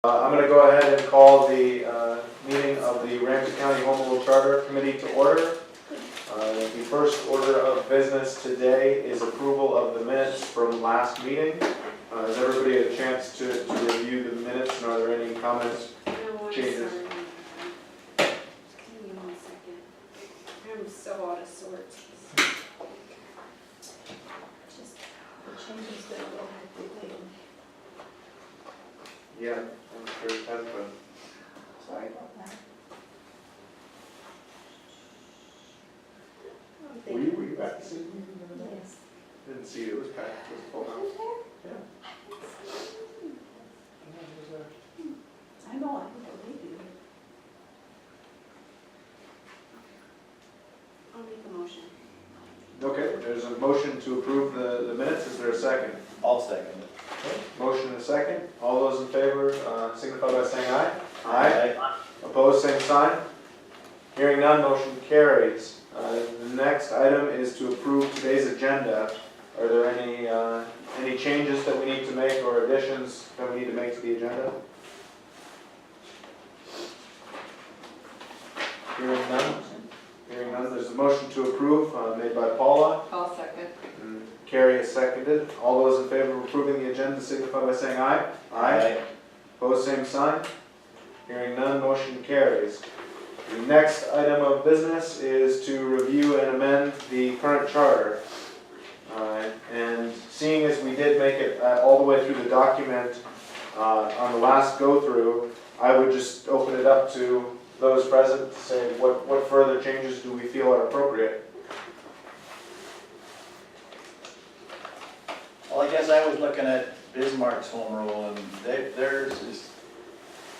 I'm going to go ahead and call the meeting of the Ramsey County Home Rule Charter Committee to order. The first order of business today is approval of the minutes from last meeting. Has everybody had a chance to review the minutes, and are there any comments, changes? Give me 1 second. I'm so out of sorts. Just the changes that will have to be made. Yeah, I'm sure it has been. Sorry about that. Were you back this evening? Yes. Didn't see it, it was packed, it was full house. Yeah. I know, I can believe you. I'll make a motion. Okay, there's a motion to approve the minutes. Is there a second? I'll second it. Motion and a second. All those in favor signify by saying aye. Aye. Opposed, same sign. Hearing none, motion carries. The next item is to approve today's agenda. Are there any changes that we need to make or additions that we need to make to the agenda? Hearing none. Hearing none, there's a motion to approve made by Paula. I'll second. And Carrie is seconded. All those in favor of approving the agenda signify by saying aye. Aye. Opposed, same sign. Hearing none, motion carries. The next item of business is to review and amend the current charter. And seeing as we did make it all the way through the document on the last go-through, I would just open it up to those present to say what further changes do we feel are appropriate. Well, I guess I was looking at Bismarck's home rule, and theirs is,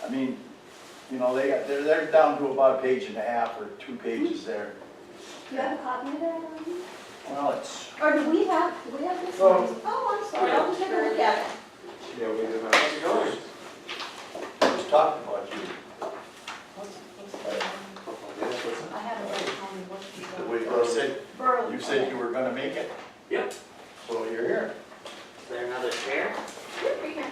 I mean, you know, they're down to about 1.5 pages or 2 pages there. Do you have a copy of that, Arlene? Well, it's, Or do we have this Oh. one? Oh, I'm sorry, I'll take a look at it. Yeah, we do have. I was talking about you. I haven't really told me what she's The done. way you said you were gonna make it, Yep. so you're here. Is there another chair? Right here.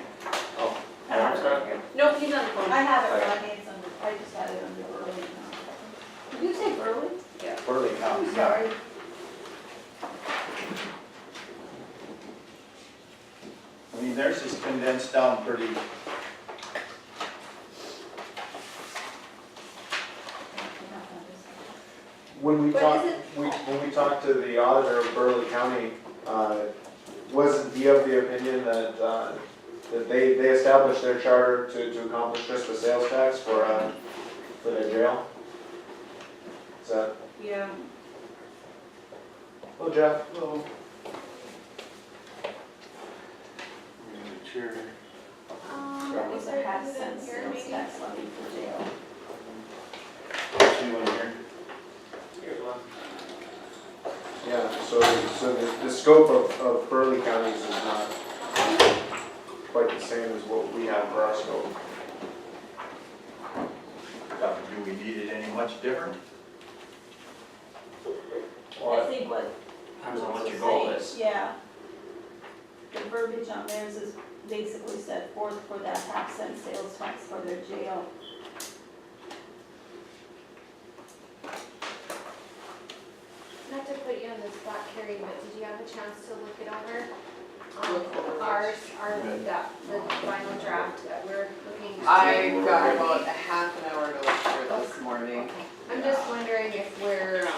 Oh, I have it right here. No, he's on the phone. I have it, but it's under, I just had it under Burley now. Did you say Burley? Burley County. I'm sorry. I mean, theirs is condensed down pretty. When we But talked, is it- when we talked to the auditor of Burley County, wasn't he of the opinion that they established their charter to accomplish just the sales tax for their jail? Is that? Yeah. Hello, Jeff. Hello. Chair. That was a half cent sales tax levy for jail. See one here. here's one. Yeah, so the scope of Burley counties is not quite the same as what we have for our scope. Do we need it any much different? I think what. Depends on what your goal is. Yeah. The verbiage on theirs is basically set forth for that half cent sales tax for their jail. Not to put you on the spot, Carrie, but did you have a chance to look it over? Look over The final draft that we're looking to. I got about a half an hour to look through this morning. I'm just wondering if we're,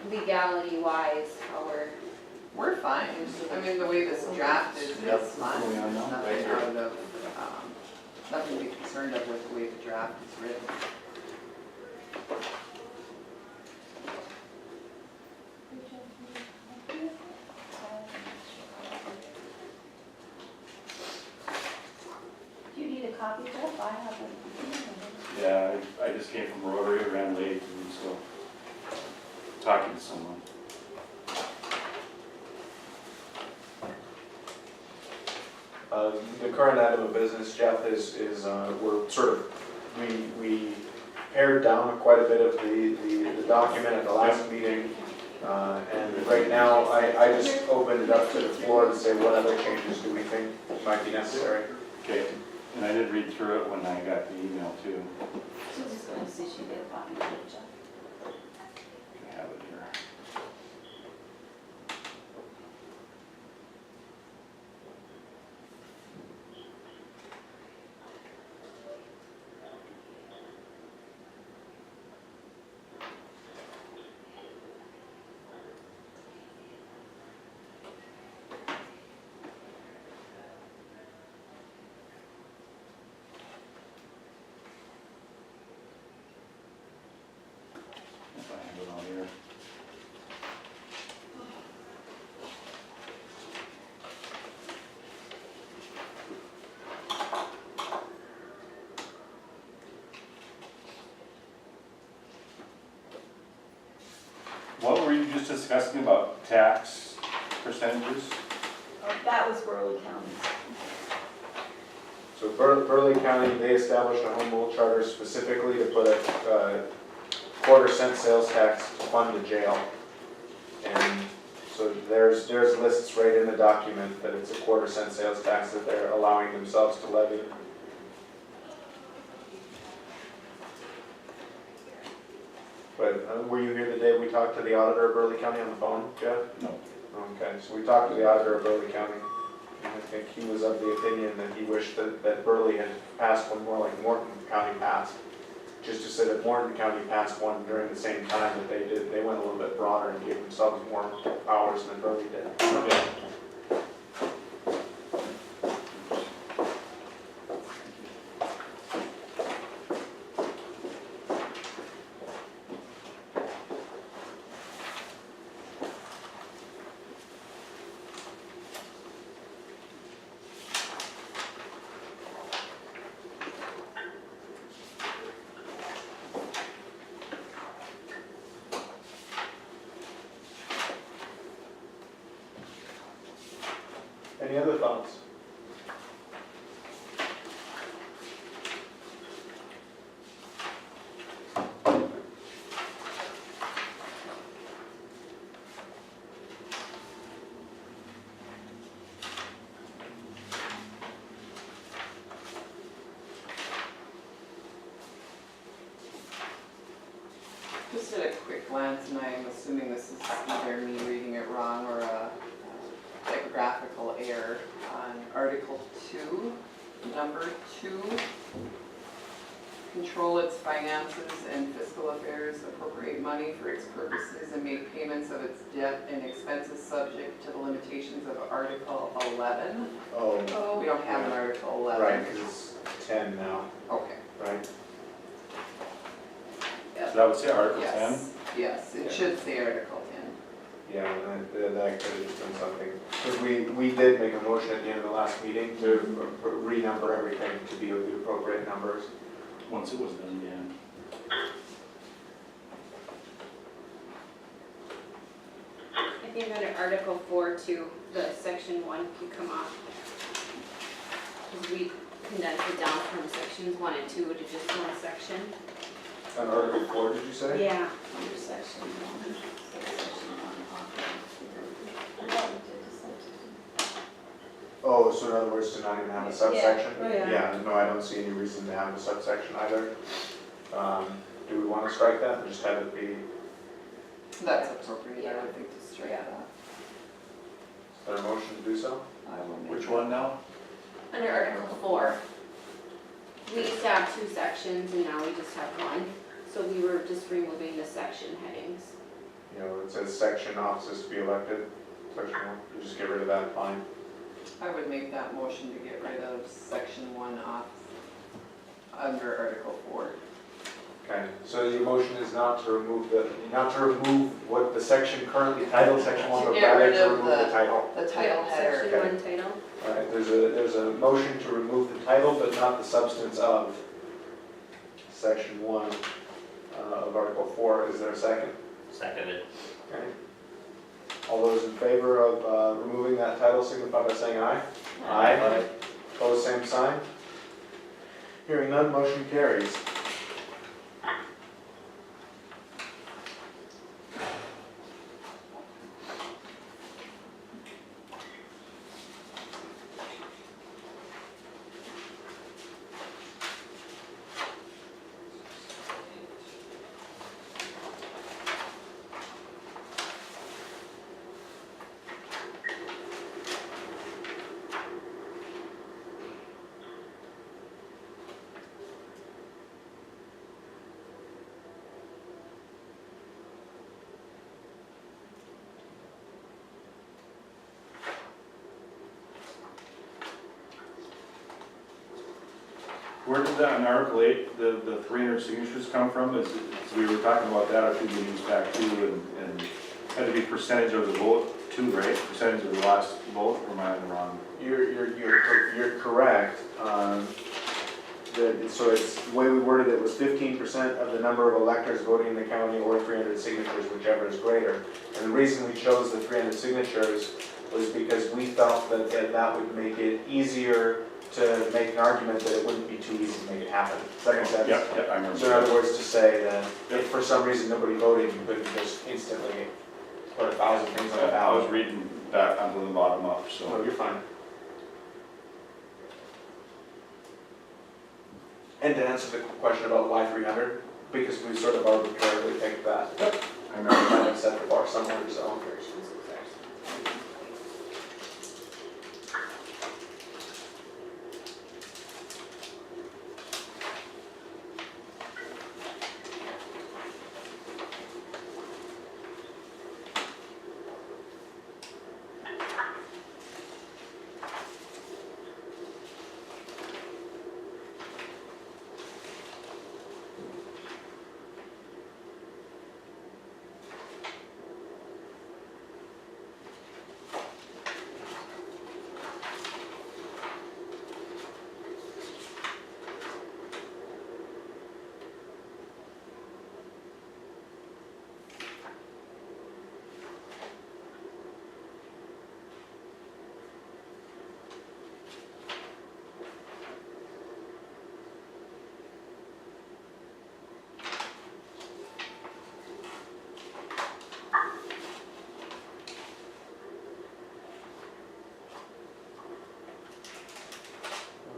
legality wise, how We're fine. I mean, the way this draft is Yep. fine. Going on now. Nothing out of, nothing to be concerned of with the way the draft is written. Do you need a copy, Jeff? I have one. Yeah, I just came from Rotary, ran late, and so talking to someone. The current item of business, Jeff, is we're sort of, we pared down quite a bit of the document at the last meeting. And right now, I just opened it up to the floor to say what other changes do we think might be necessary. Okay. And I did read through it when I got the email too. She's just gonna see she get a copy of it, Jeff. I have it here. If I have it on here. What were you just discussing about tax percentages? That was Burley County. So Burley County, they established a home rule charter specifically to put a quarter-cent sales tax to fund a jail. And so there's lists right in the document that it's a quarter-cent sales tax that they're allowing themselves to levy. But were you here the day we talked to the auditor of Burley County on the phone, Jeff? No. Okay, so we talked to the auditor of Burley County. And I think he was of the opinion that he wished that Burley had passed one more like Morton County passed. Just to say that Morton County passed one during the same time that they did. They went a little bit broader and gave themselves more powers than Burley did. Okay. Any other thoughts? Just at a quick glance, and I'm assuming this is either me reading it wrong or a typographical error on Article 2, number 2. Control its finances and fiscal affairs, appropriate money for its purposes, and make payments of its debt and expenses subject to the limitations of Article 11. Oh, We don't have an Article 11. right, because it's 10 now, Okay. right? So that would say Article 10? Yes, yes, it should say Article 10. Yeah, that could have just been something. Because we did make a motion at the end of the last meeting to renumber everything to be the appropriate numbers. Once it was done, yeah. I think under Article 4 too, the section 1 can come off. Because we condensed it down from sections 1 and 2 to just one section. On Article 4, did you say? Yeah. Under section 1. Section 1 off. I thought we did the subsection. Oh, so in other words, to not even have a subsection? Oh, yeah. Yeah, no, I don't see any reason to have a subsection either. Do we want to strike that and just have it be, That's appropriate, I would think, to strike that. is there a motion to do so? I will make Which that. one now? Under Article 4, we used to have 2 sections and now we just have 1. So we were just removing the section headings. You know, it says section offices to be elected, section 1, you just get rid of that line. I would make that motion to get rid of section 1 off under Article 4. Okay, so your motion is not to remove what the section currently titled section 1, To but get rather rid to of remove the title. The title Yeah, header. Section Okay. 1 title. All right, there's a motion to remove the title, but not the substance of section 1 of Article 4. Is there a second? Seconded. Okay. All those in favor of removing that title signify by saying aye. Aye. Opposed, same sign. Hearing none, motion carries. Where did that, in Article 8, the 300 signatures come from? We were talking about that a few meetings back too, and had to be percentage of the vote too, right? Percentage of the last vote, or am I wrong? You're correct. So it's, the way we worded it was 15% of the number of electors voting in the county or 300 signatures, whichever is greater. And the reason we chose the 300 signatures was because we felt that would make it easier to make an argument that it wouldn't be too easy to make it happen. Does that make sense? Yep, I remember. So in other words, to say that if for some reason nobody voted, you couldn't just instantly put 1,000 things on the I was ballot. reading that onto the bottom up, So so. you're fine. And to answer the question about why 300, because we sort of arbitrarily picked that. I remember We might have set the bar somewhere, so.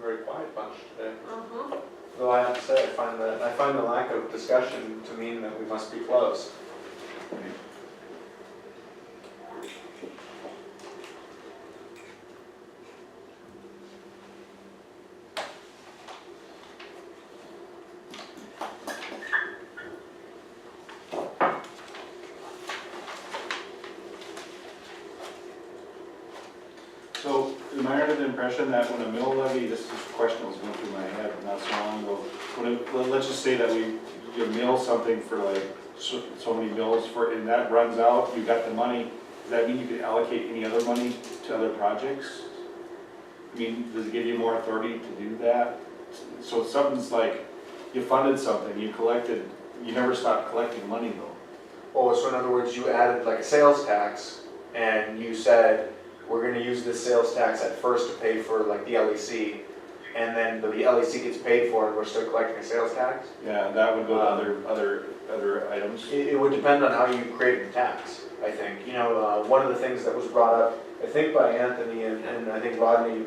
Very quiet bunch today. Though I have to say, I find the lack of discussion to mean that we must be close. So, am I under the impression that when a mill levy, this is a question that was going through my head not so long ago, let's just say that you mill something for like so many mills for, and that runs out, you got the money, does that mean you can allocate any other money to other projects? I mean, does it give you more authority to do that? So something's like, you funded something, you collected, you never stopped collecting money though. Oh, so in other words, you added like a sales tax, and you said, we're gonna use this sales tax at first to pay for like the LEC, and then the LEC gets paid for and we're still collecting a sales tax? Yeah, that would go to other items. It would depend on how you created the tax, I think. You know, one of the things that was brought up, I think by Anthony and I think Rodney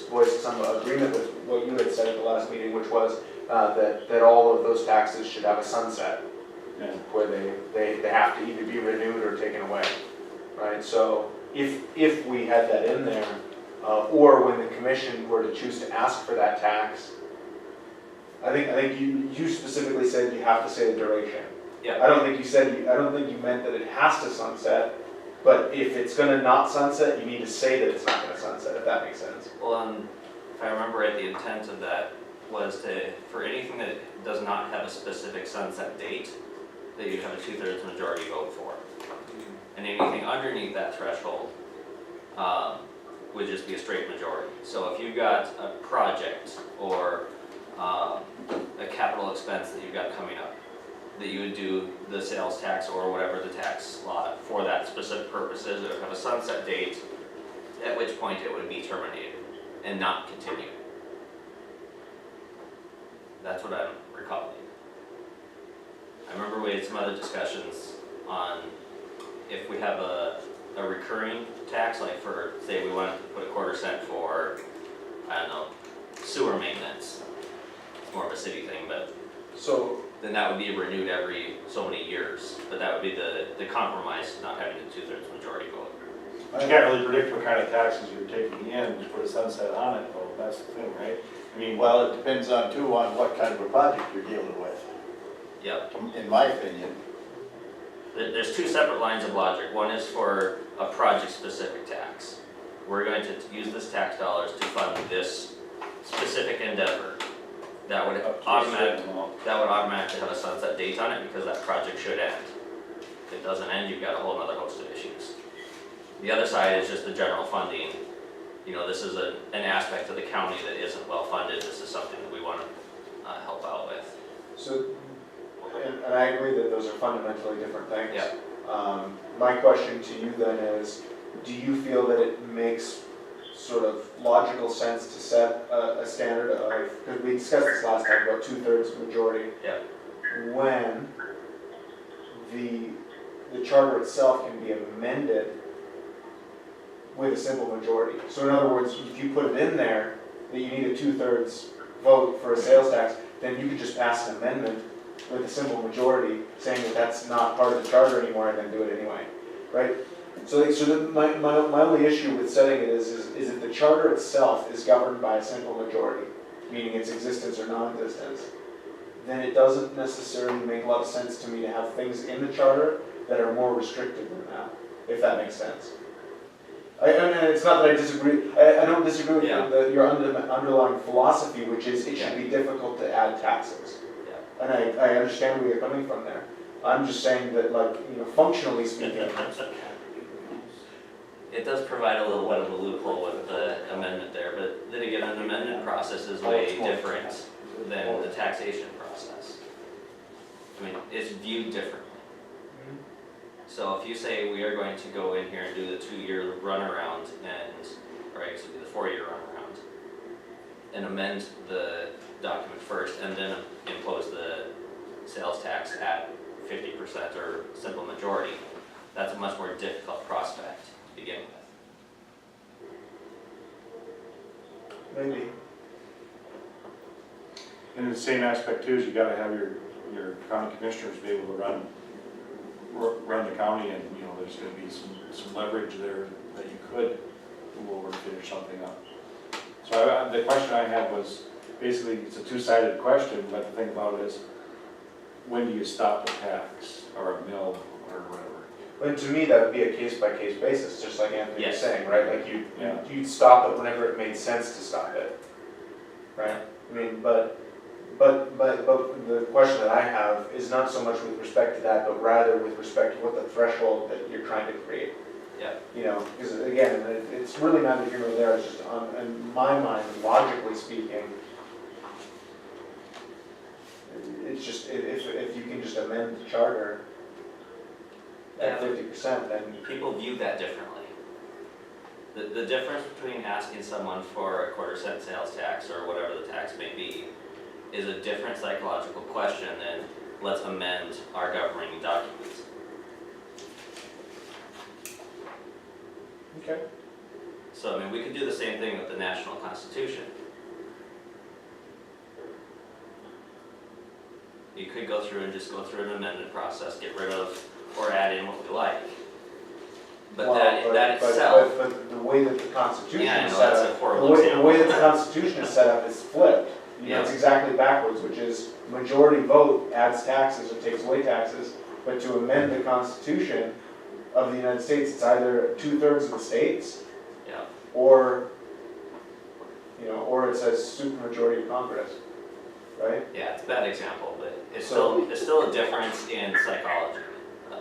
voiced some agreement with what you had said at the last meeting, which was that all of those taxes should have a sunset, Yeah. where they have to either be renewed or taken away, right? So if we had that in there, or when the commission were to choose to ask for that tax, I think you specifically said you have to say the duration. Yeah. I don't think you meant that it has to sunset, but if it's gonna not sunset, you need to say that it's not gonna sunset, if that makes sense. Well, if I remember right, the intent of that was for anything that does not have a specific sunset date, that you have a 2/3 majority vote for. And anything underneath that threshold would just be a straight majority. So if you've got a project or a capital expense that you've got coming up, that you would do the sales tax or whatever the tax law for that specific purpose is, it would have a sunset date, at which point it would be terminated and not continue. That's what I'm recalling. I remember we had some other discussions on if we have a recurring tax, like for, say we wanted to put a 1/4 cent for, I don't know, sewer maintenance. It's more of a city thing, but So, then that would be renewed every so many years. But that would be the compromise, not having a 2/3 majority vote. You can't really predict what kind of taxes you're taking in to put a sunset on it, though, that's the thing, right? I mean, Well, it depends on too, on what kind of a project you're dealing with, Yep. in my opinion. There's two separate lines of logic. One is for a project-specific tax. We're going to use this tax dollars to fund this specific endeavor. that would Up to a automatic, certain amount. that would automatically have a sunset date on it because that project should end. If it doesn't end, you've got a whole other host of issues. The other side is just the general funding. You know, this is an aspect of the county that isn't well funded. This is something that we want to help out with. So, and I agree that those are fundamentally different things. Yeah. My question to you then is, do you feel that it makes sort of logical sense to set a standard of, because we discussed this last time about 2/3 majority. Yeah. When the charter itself can be amended with a simple majority. So in other words, if you put it in there that you need a 2/3 vote for a sales tax, then you could just pass an amendment with a simple majority saying that that's not part of the charter anymore and then do it anyway, right? So my only issue with setting it is that the charter itself is governed by a simple majority, meaning its existence or non-existence, then it doesn't necessarily make a lot of sense to me to have things in the charter that are more restrictive than that, if that makes sense. And it's not that I disagree, I don't disagree with Yeah. your underlying philosophy, which is it should be difficult to add taxes. Yeah. And I understand where you're coming from there. I'm just saying that, like, you know, functionally speaking, It does provide a little bit of a loophole with the amendment there, but then again, an amendment process is way different than the taxation process. I mean, it's viewed differently. So if you say we are going to go in here and do the 2-year runaround and, or actually the 4-year runaround, and amend the document first and then impose the sales tax at 50% or simple majority, that's a much more difficult prospect to begin with. maybe. And the same aspect too is you gotta have your county commissioners be able to run the county, and, you know, there's gonna be some leverage there that you could move over to finish something up. So the question I had was, basically, it's a two-sided question, but the thing about it is, when do you stop a tax or a mill or whatever? And to me, that would be a case-by-case basis, just like Anthony was Yes. saying, right? Like Yeah. you'd stop it whenever it made sense to stop it, right? I mean, but the question that I have is not so much with respect to that, but rather with respect to what the threshold that you're trying to create. Yeah. You know, because again, it's really neither here nor there, it's just in my mind, logically speaking, it's just, if you can just amend the charter at Yeah. 50%, then People view that differently. The difference between asking someone for a 1/4 cent sales tax or whatever the tax may be is a different psychological question than let's amend our governing documents. okay. So, I mean, we could do the same thing with the national constitution. You could go through and just go through an amendment process, get rid of or add in what we like. But Well, that itself, But the way that the Constitution yeah, I is know, set that's a up, horrible the example. way that the Constitution is set up is flipped. You know, it's Yeah. exactly backwards, which is majority vote adds taxes or takes away taxes, but to amend the Constitution of the United States, it's either 2/3 of the states, Yeah. or, you know, or it says supermajority of Congress, right? Yeah, it's a bad example, but it's So- still a difference in psychology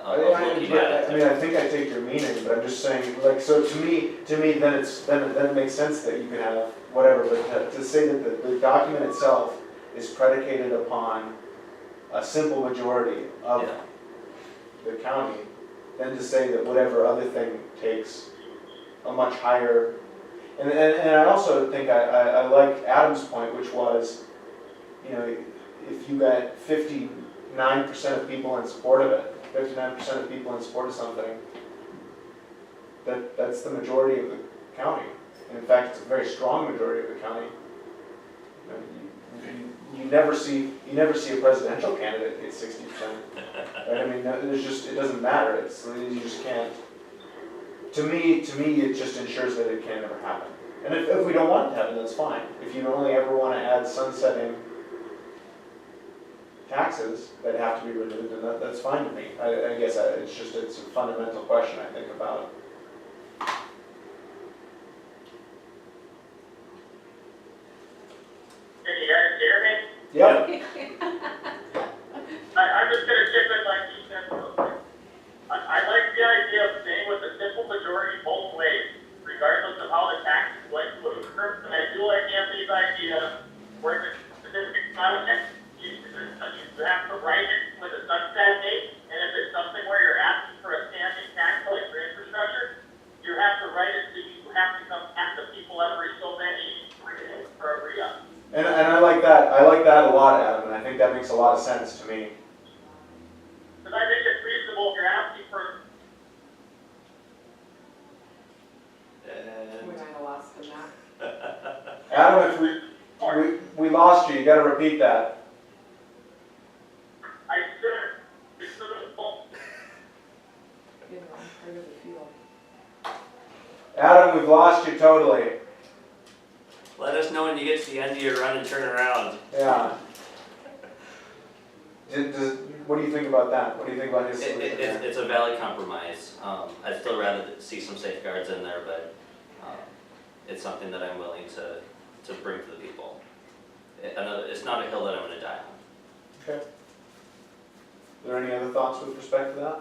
of looking at I it. mean, I think I take your meaning, but I'm just saying, like, so to me, then it makes sense that you can have whatever, but to say that the document itself is predicated upon a simple majority of Yeah. the county, than to say that whatever other thing takes a much higher, and I also think I like Adam's point, which was, you know, if you got 59% of people in support of it, 59% of people in support of something, that's the majority of the county. And in fact, it's a very strong majority of the county. You know, you never see a presidential candidate get 60%. Right? I mean, it doesn't matter. You just can't. To me, it just ensures that it can never happen. And if we don't want it to happen, that's fine. If you only ever want to add sunsetting taxes that have to be removed, then that's fine to me. I guess it's a fundamental question, I think, about. Can you guys hear me? Yep. I'm just gonna chip in my 2 cents real quick. I like the idea of staying with the simple majority both ways, regardless of how the tax is going to occur. And I do like Anthony's idea where the specific content, you have to write it with a sunset date, and if it's something where you're asking for a standing tax like for infrastructure, you have to write it so you have to come back to people every so many for a re-up. And I like that a lot, Adam, and I think that makes a lot of sense to me. Because I think it's reasonable if you're asking for We And might have lost the map. Adam, if we lost you, you gotta repeat that. I should have, In the wrong part of the field. Adam, we've lost you totally. let us know when you get to the end of your run and turn around. Yeah. What do you think about that? What do you think about his solution there? It's a valid compromise. I'd still rather see some safeguards in there, but it's something that I'm willing to bring to the people. It's not a hill that I'm gonna die on. Okay. Are there any other thoughts with respect to that?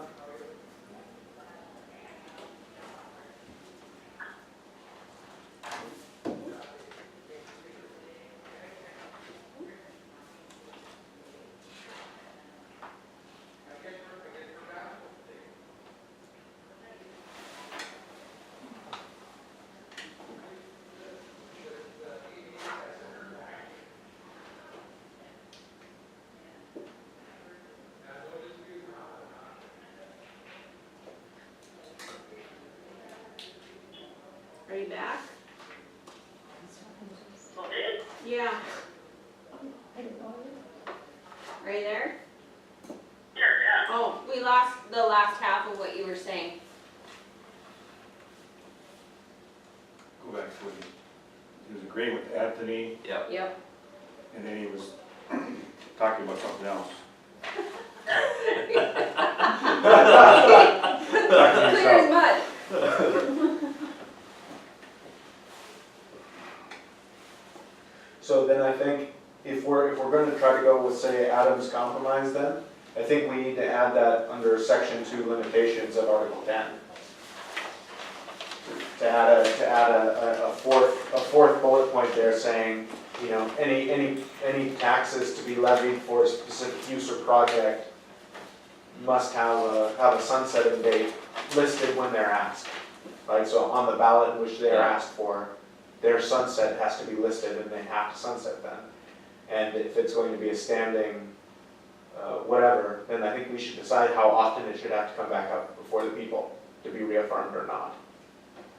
Are you back? okay, Yeah. I didn't know. Are you there? here, yeah. Oh, we lost the last half of what you were saying. Go back to what he was agreeing with Anthony, Yep. Yep. and then he was talking about something else. Clear as mud. So then I think if we're going to try to go with, say, Adam's compromise then, I think we need to add that under section 2 limitations of Article 10. To add a fourth bullet point there saying, you know, any taxes to be levied for a specific use or project must have a sunsetting date listed when they're asked. Right, so on the ballot in which they're asked for, their sunset has to be listed and they have to sunset then. And if it's going to be a standing whatever, then I think we should decide how often it should have to come back up before the people to be reaffirmed or not.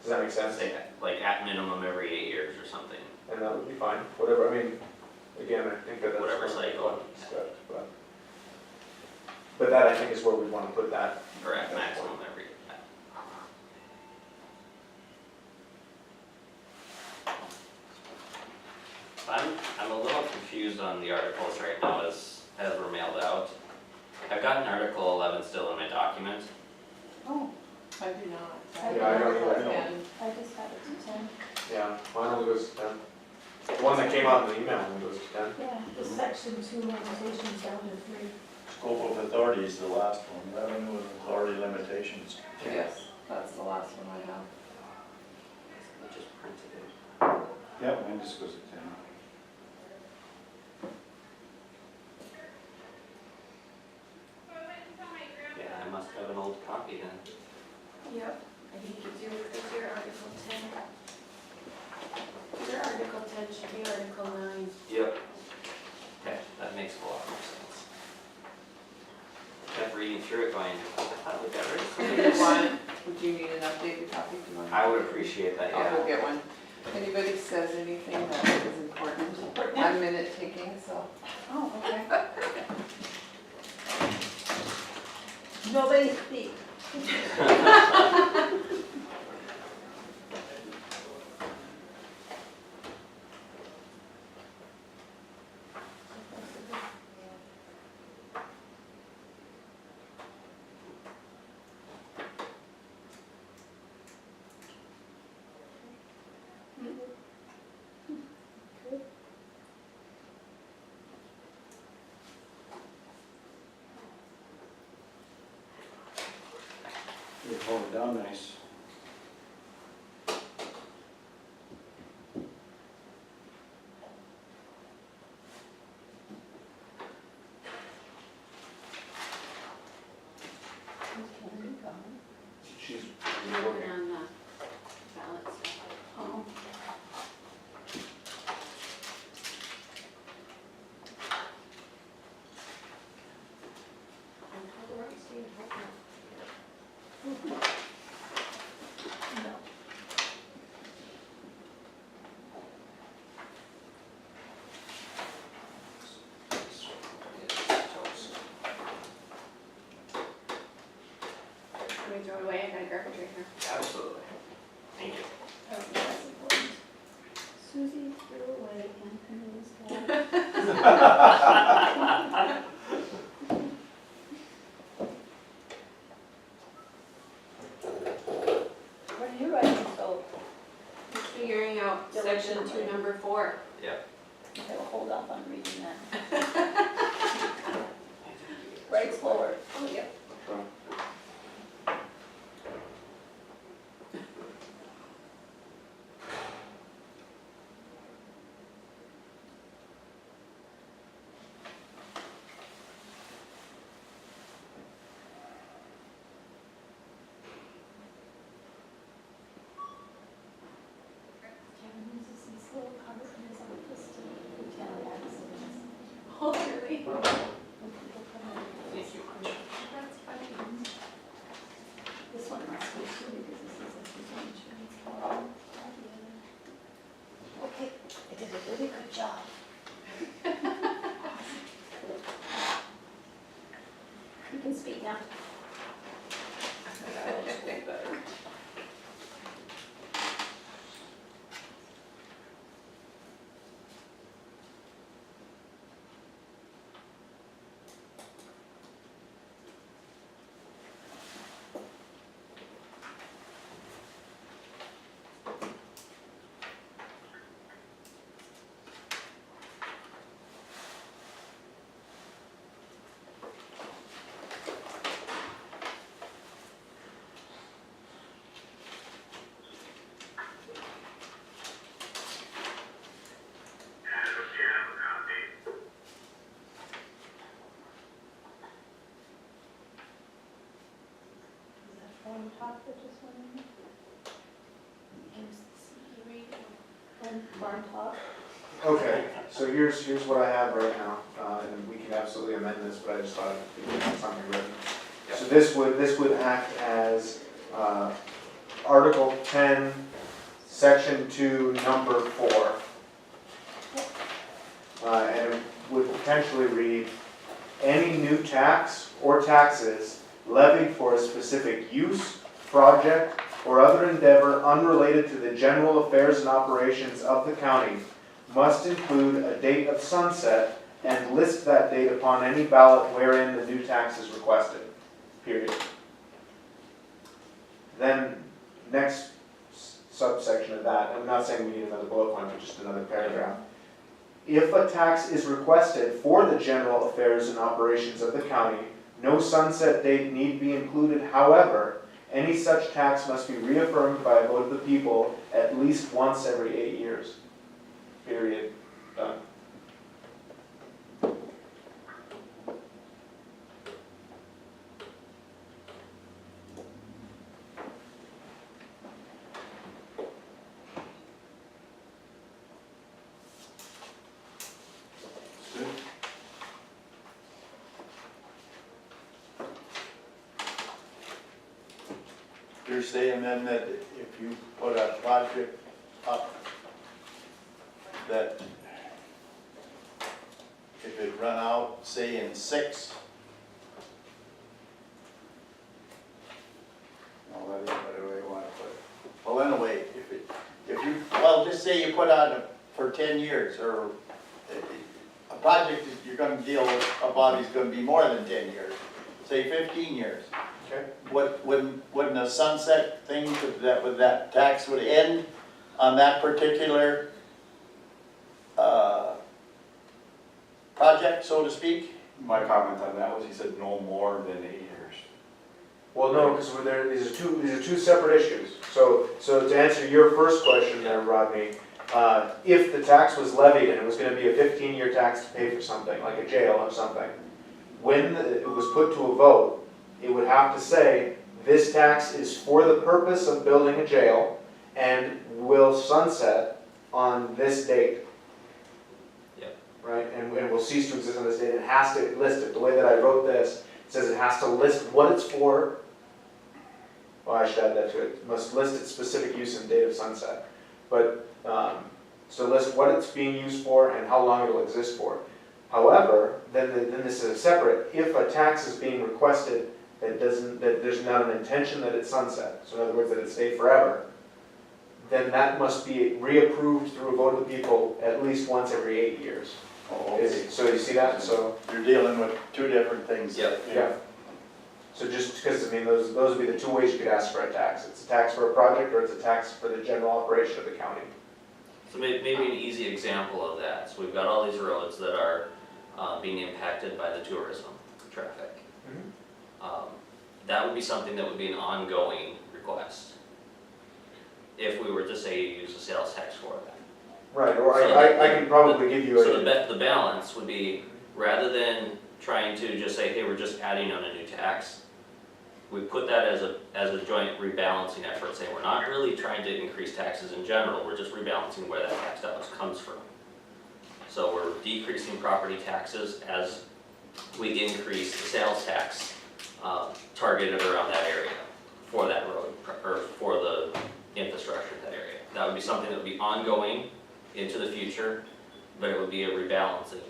Does that make sense? Say, like at minimum every 8 years or something. And that would be fine, whatever, I mean, again, I think that's. Whatever cycle. But that I think is where we want to put that. Or at maximum every. I'm a little confused on the articles right now as we're mailed out. I've got an Article 11 still in my document. Oh, I do not. Yeah, I don't either. And I just had it to 10. Yeah, mine only goes to 10. The one that came out in the email only goes to 10. Yeah, the section 2 limitations down to 3. Scope of authority is the last one, revenue and authority limitations. yes, that's the last one I have. I just printed it. Yep, mine just goes to 10. Yeah, I must have an old copy then. Yep. I think you do, because your Article 10. Your Article 10 should be Article 9. Yep. Okay, that makes a lot more sense. Kept reading through it going, I thought we got rid of some of If this. you want, would you need an updated copy? Do you want? I would appreciate that, I'll go yeah. get one. Anybody says anything that is important, I'm minute taking, so. Oh, okay. Nobody speak. Hold it down nice. She's Working working. on the ballot stuff. Oh, no. Can we throw it away? I got a garbage right here. Absolutely. Thank you. Oh, that's important. Susie threw away Anthony's bag. What are you writing, so? We're figuring out section Diligently. 2, number 4. Okay, we'll hold off on reading that. Right slower. Oh, yep. Kevin uses these little cards in his office to tell accidents. Oh, really? When people come in. Thank you. That's funny. This one must be too, because this is a his insurance card. Okay, I did a really good job. You can speak now. Is that phone top that just went in? Barn top? Okay, so here's what I have right now, and we can absolutely amend this, but I just thought we could have something written. So this would act as, Article 10, Section 2, Number 4. And it would potentially read, any new tax or taxes levied for a specific use, project, or other endeavor unrelated to the general affairs and operations of the county must include a date of sunset and list that date upon any ballot wherein the new tax is requested, period. Then, next subsection of that, I'm not saying we need another bullet point, but just another paragraph. If a tax is requested for the general affairs and operations of the county, no sunset date need be included. However, any such tax must be reaffirmed by a vote of the people at least once every 8 years. Period. Done. Good. You're saying then that if you put a project up, that if it run out, say in 6, no, that ain't the way you want to put it. Well, anyway, well, just say you put on for 10 years, or a project that you're gonna deal with, a body's gonna be more than 10 years, say 15 years. Okay. Wouldn't a sunset thing, that tax would end on that particular project, so to speak? My comment on that was, he said no more than 8 years. Well, no, because these are two separate issues. So to answer your first question there, Rodney, if the tax was levied and it was gonna be a 15-year tax to pay for something, like a jail or something, when it was put to a vote, it would have to say, this tax is for the purpose of building a jail and will sunset on this date. Yep. Right, and will cease to exist on this date. It has to list it. The way that I wrote this, it says it has to list what it's for. Well, I should add that to it. It must list its specific use and date of sunset. But, so list what it's being used for and how long it'll exist for. However, then this is a separate, if a tax is being requested that there's not an intention that it's sunset, so in other words, that it stay forever, then that must be reapproved through a vote of the people at least once every 8 years. Oh, okay. So you see that, so, You're dealing with two different things. Yep. yeah. So just because, I mean, those would be the two ways you could ask for a tax. It's a tax for a project or it's a tax for the general operation of the county. So maybe an easy example of that, so we've got all these roads that are being impacted by the tourism traffic. That would be something that would be an ongoing request. If we were to say use a sales tax for that. Right, or So I can probably give you So a, the balance would be, rather than trying to just say, hey, we're just adding on a new tax, we put that as a joint rebalancing effort, saying we're not really trying to increase taxes in general, we're just rebalancing where that tax dollars comes from. So we're decreasing property taxes as we increase the sales tax targeted around that area for that road, or for the infrastructure in that area. That would be something that would be ongoing into the future, but it would be a rebalancing.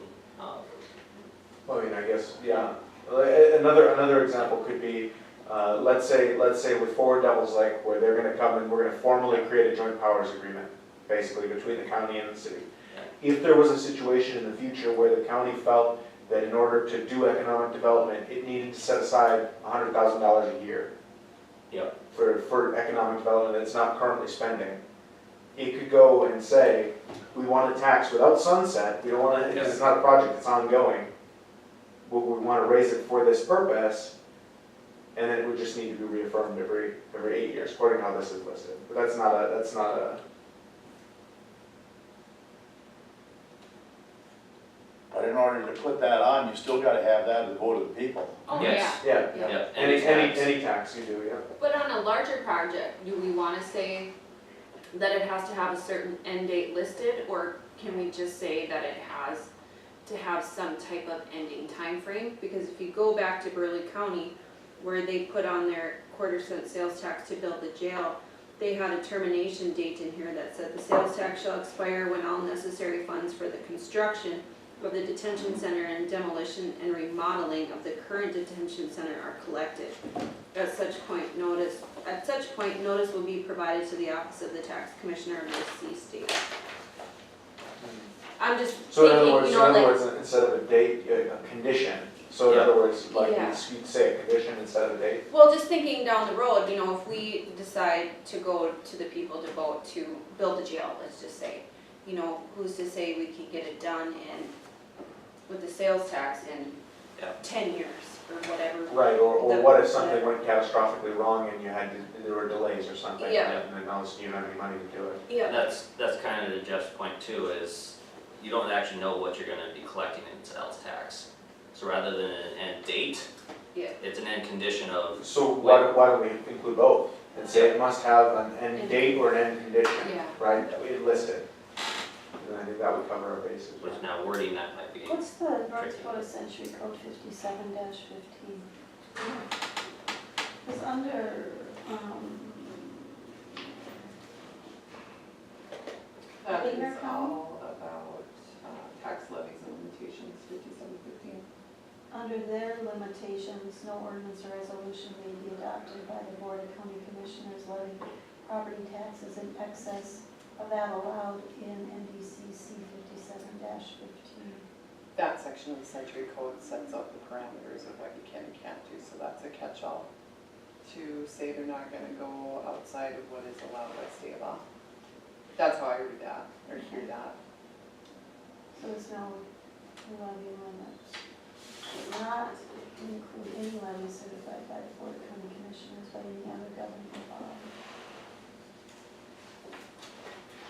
I mean, I guess, yeah. Another example could be, let's say with Forward Devils Lake, where they're gonna come and we're gonna formally create a joint powers agreement, basically between the county and the city. If there was a situation in the future where the county felt that in order to do economic development, it needed to set aside $100,000 a year. Yep. For economic development that it's not currently spending, it could go and say, we want a tax without sunset, we don't want to, because it's not a project, it's ongoing. We want to raise it for this purpose, and then it would just need to be reaffirmed every 8 years, according to how this is listed. But that's not a. But in order to put that on, you still gotta have that as a vote of the people. Oh, Yes. yeah. Yeah. Yep, Any any tax. tax you do, yeah. But on a larger project, do we wanna say that it has to have a certain end date listed, or can we just say that it has to have some type of ending time frame? Because if you go back to Burley County, where they put on their quarter-cent sales tax to build the jail, they had a termination date in here that said the sales tax shall expire when all necessary funds for the construction of the detention center and demolition and remodeling of the current detention center are collected. At such point, notice will be provided to the office of the tax commissioner of the cease date. I'm just So in thinking, other you know, like, words, instead of a date, a condition. So in Yeah. other words, like Yeah. you'd say a condition instead of a date. well, just thinking down the road, you know, if we decide to go to the people to vote to build a jail, let's just say, you know, who's to say we can get it done with the sales tax in Yeah. 10 years or whatever. Right, or The- what if something went catastrophically wrong and there were delays or something? Yeah. And then all of a sudden you don't have any money to do it. Yeah, That's kind of to Jeff's point too, is you don't actually know what you're gonna be collecting in sales tax. So rather than an end date, yeah. it's an end condition of, So why don't we include both? And say it must have an end date or an end condition, Yeah. right, listed. And I think that would cover our bases. which now wording that might be. What's the North Dakota Century Code 57-15? It's under, That Bigger is column? all about tax levies and limitations, 5715. under their limitations, no ordinance or resolution may be adopted by the Board of County Commissioners levying property taxes in excess of that allowed in NDCC 57-15. That section of the Century Code sets out the parameters of what you can and can't do, so that's a catch-all to say they're not gonna go outside of what is allowed by state law. That's how I read that, or hear that. So there's no levy limit. Not include any levy certified by the Board of County Commissioners by any other governing body.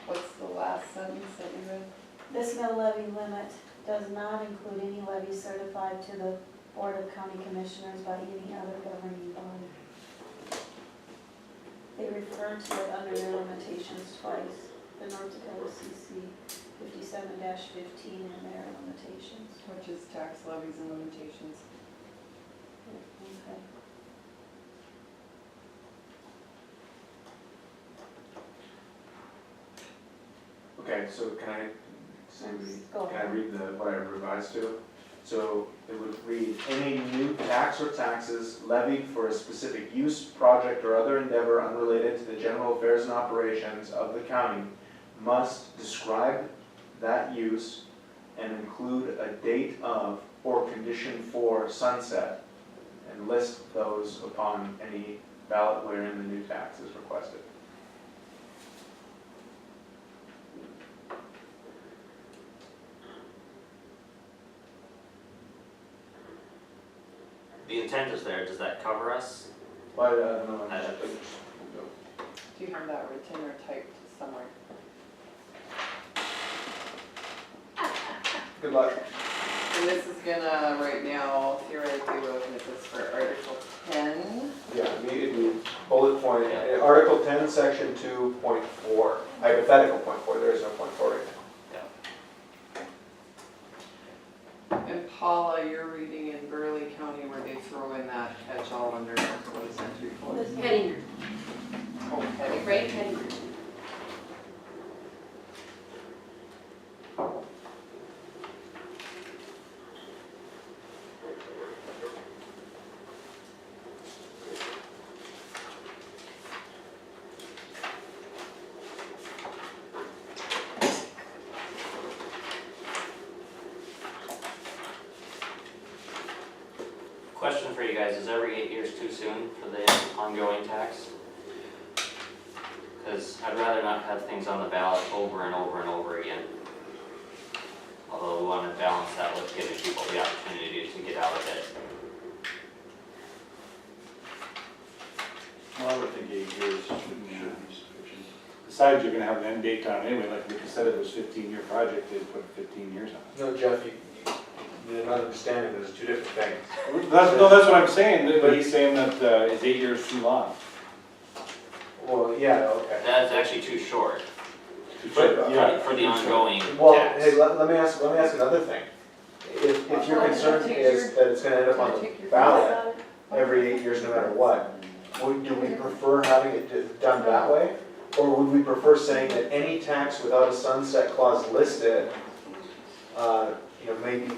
What's the last sentence that you read? This mill levy limit does not include any levy certified to the Board of County Commissioners by any other governing body. They refer to it under their limitations twice, the North Dakota CC 57-15 and their limitations. Which is tax levies and limitations. Okay. Okay, so can I, Go can I ahead. read what I revised to? So it would read, any new tax or taxes levied for a specific use, project, or other endeavor unrelated to the general affairs and operations of the county must describe that use and include a date of or condition for sunset, and list those upon any ballot wherein the new tax is requested. The intent is there, does that cover us? But I don't know. Do you have that written or typed somewhere? Good luck. And this is gonna, right now, theoretically, we're looking at this for Article 10. Yeah, immediately, bullet point, Article 10, Section 2.4, hypothetical point 4, there is no point 4 right now. And Paula, you're reading in Burley County where they throw in that catch-all under North Dakota Century Code. Heading, Oh, heading. right, heading. Question for you guys, is every 8 years too soon for the ongoing tax? Because I'd rather not have things on the ballot over and over and over again. Although we want to balance that with giving people the opportunity to get out of it. Well, I would think 8 years should be sufficient. Besides, you're gonna have an end date on it anyway, like we said, it was 15-year project, they put 15 years on it. No, Jeff, you're not understanding, there's two different things. That's what I'm saying, but he's saying that it's 8 years too long. Well, yeah, okay. That's actually too short But, yeah. for the ongoing Well, tax. hey, let me ask another thing. If your concern is that it's gonna end up on the ballot every 8 years no matter what, do we prefer having it done that way? Or would we prefer saying that any tax without a sunset clause listed,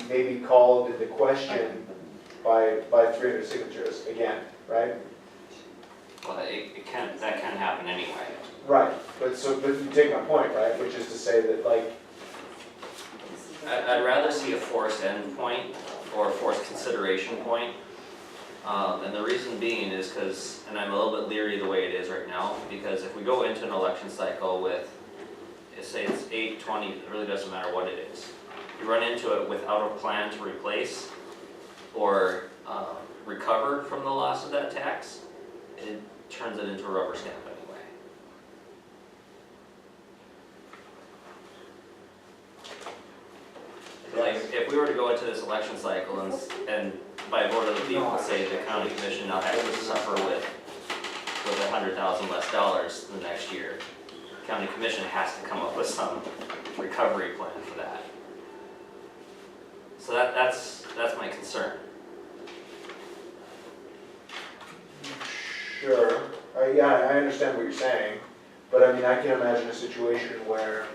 may be called into question by 300 signatures again, right? Well, that can happen anyway. Right, but you take my point, right, which is to say that, like, I'd rather see a forced end point or a forced consideration point. And the reason being is because, and I'm a little bit leery the way it is right now, because if we go into an election cycle with, say it's 8, 20, it really doesn't matter what it is. You run into it without a plan to replace or recover from the loss of that tax, it turns it into a rubber stamp anyway. Like, if we were to go into this election cycle and by vote of the people say the county commission now has to suffer with $100,000 less the next year, county commission has to come up with some recovery plan for that. So that's my concern. sure, yeah, I understand what you're saying, but I mean, I can imagine a situation where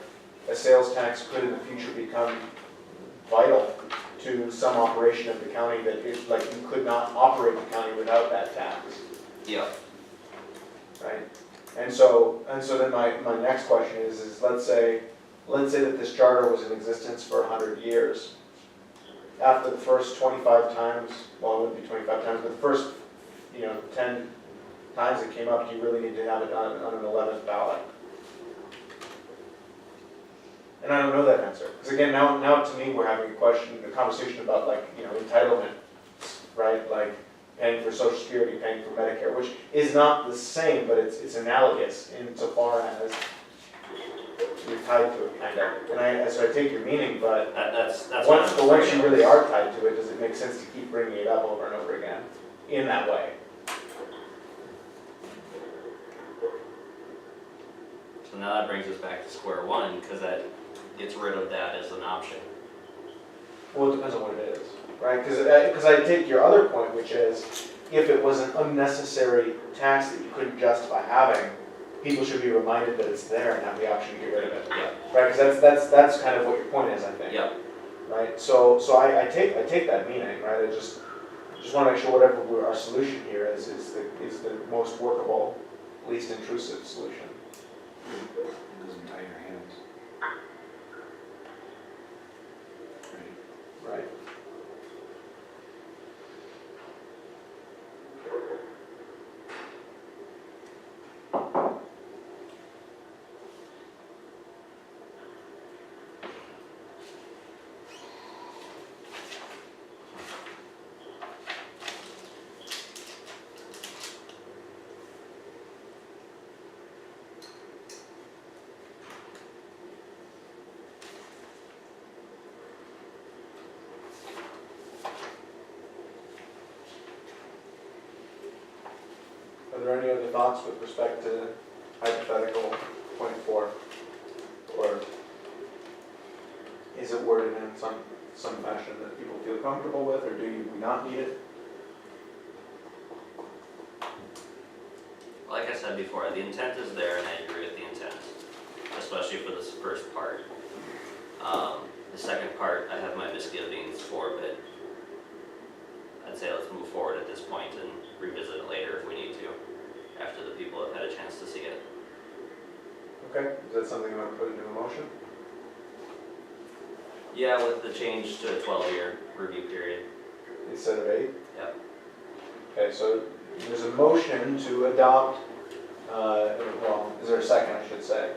a sales tax could in the future become vital to some operation of the county that is, like, you could not operate the county without that tax, Yep. right? And so then my next question is let's say that this charter was in existence for 100 years. After the first 25 times, well, it wouldn't be 25 times, but the first, 10 times it came up, you really need to have it on an 11th ballot. And I don't know that answer, because again, now to me, we're having a conversation about, like, entitlement right? Like paying for Social Security, paying for Medicare, which is not the same, but it's analogous insofar as you're tied to it, kind of. And so I take your meaning, but That's what I'm once afraid you of. really are tied to it, does it make sense to keep bringing it up over and over again in that way? So now that brings us back to square one, because that gets rid of that as an option. Well, it depends on what it is, right? Because I take your other point, which is if it was an unnecessary tax that you couldn't justify having, people should be reminded that it's there and have the option to get rid of it. Yeah. Right, because that's kind of what your point is, I think. Yep. Right, so I take that meaning, right, I just want to make sure whatever our solution here is the most workable, least intrusive solution. It doesn't tie your hands. Right. Right. Are there any other thoughts with respect to hypothetical point 4? Or is it worded in some fashion that people feel comfortable with, or do we not need it? Like I said before, the intent is there, and I agree with the intent, especially for this first part. The second part, I have my misgivings for, but I'd say let's move forward at this point and revisit it later if we need to, after the people have had a chance to see it. Okay, is that something you want to put into a motion? Yeah, with the change to a 12-year review period. Instead of 8? Yep. Okay, so there's a motion to adopt, well, is there a second, I should say?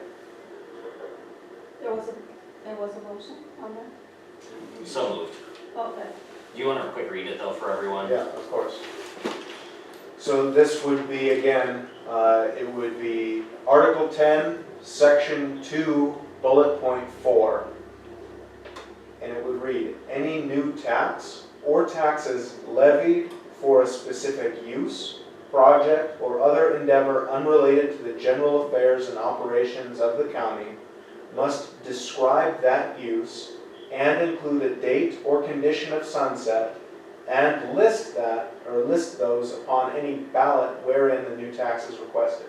There was a motion on that? So moved. Okay. Do you want to quick read it though for everyone? Yeah, of course. So this would be, again, it would be Article 10, Section 2, Bullet Point 4. And it would read, any new tax or taxes levied for a specific use, project, or other endeavor unrelated to the general affairs and operations of the county must describe that use and include a date or condition of sunset, and list those upon any ballot wherein the new tax is requested.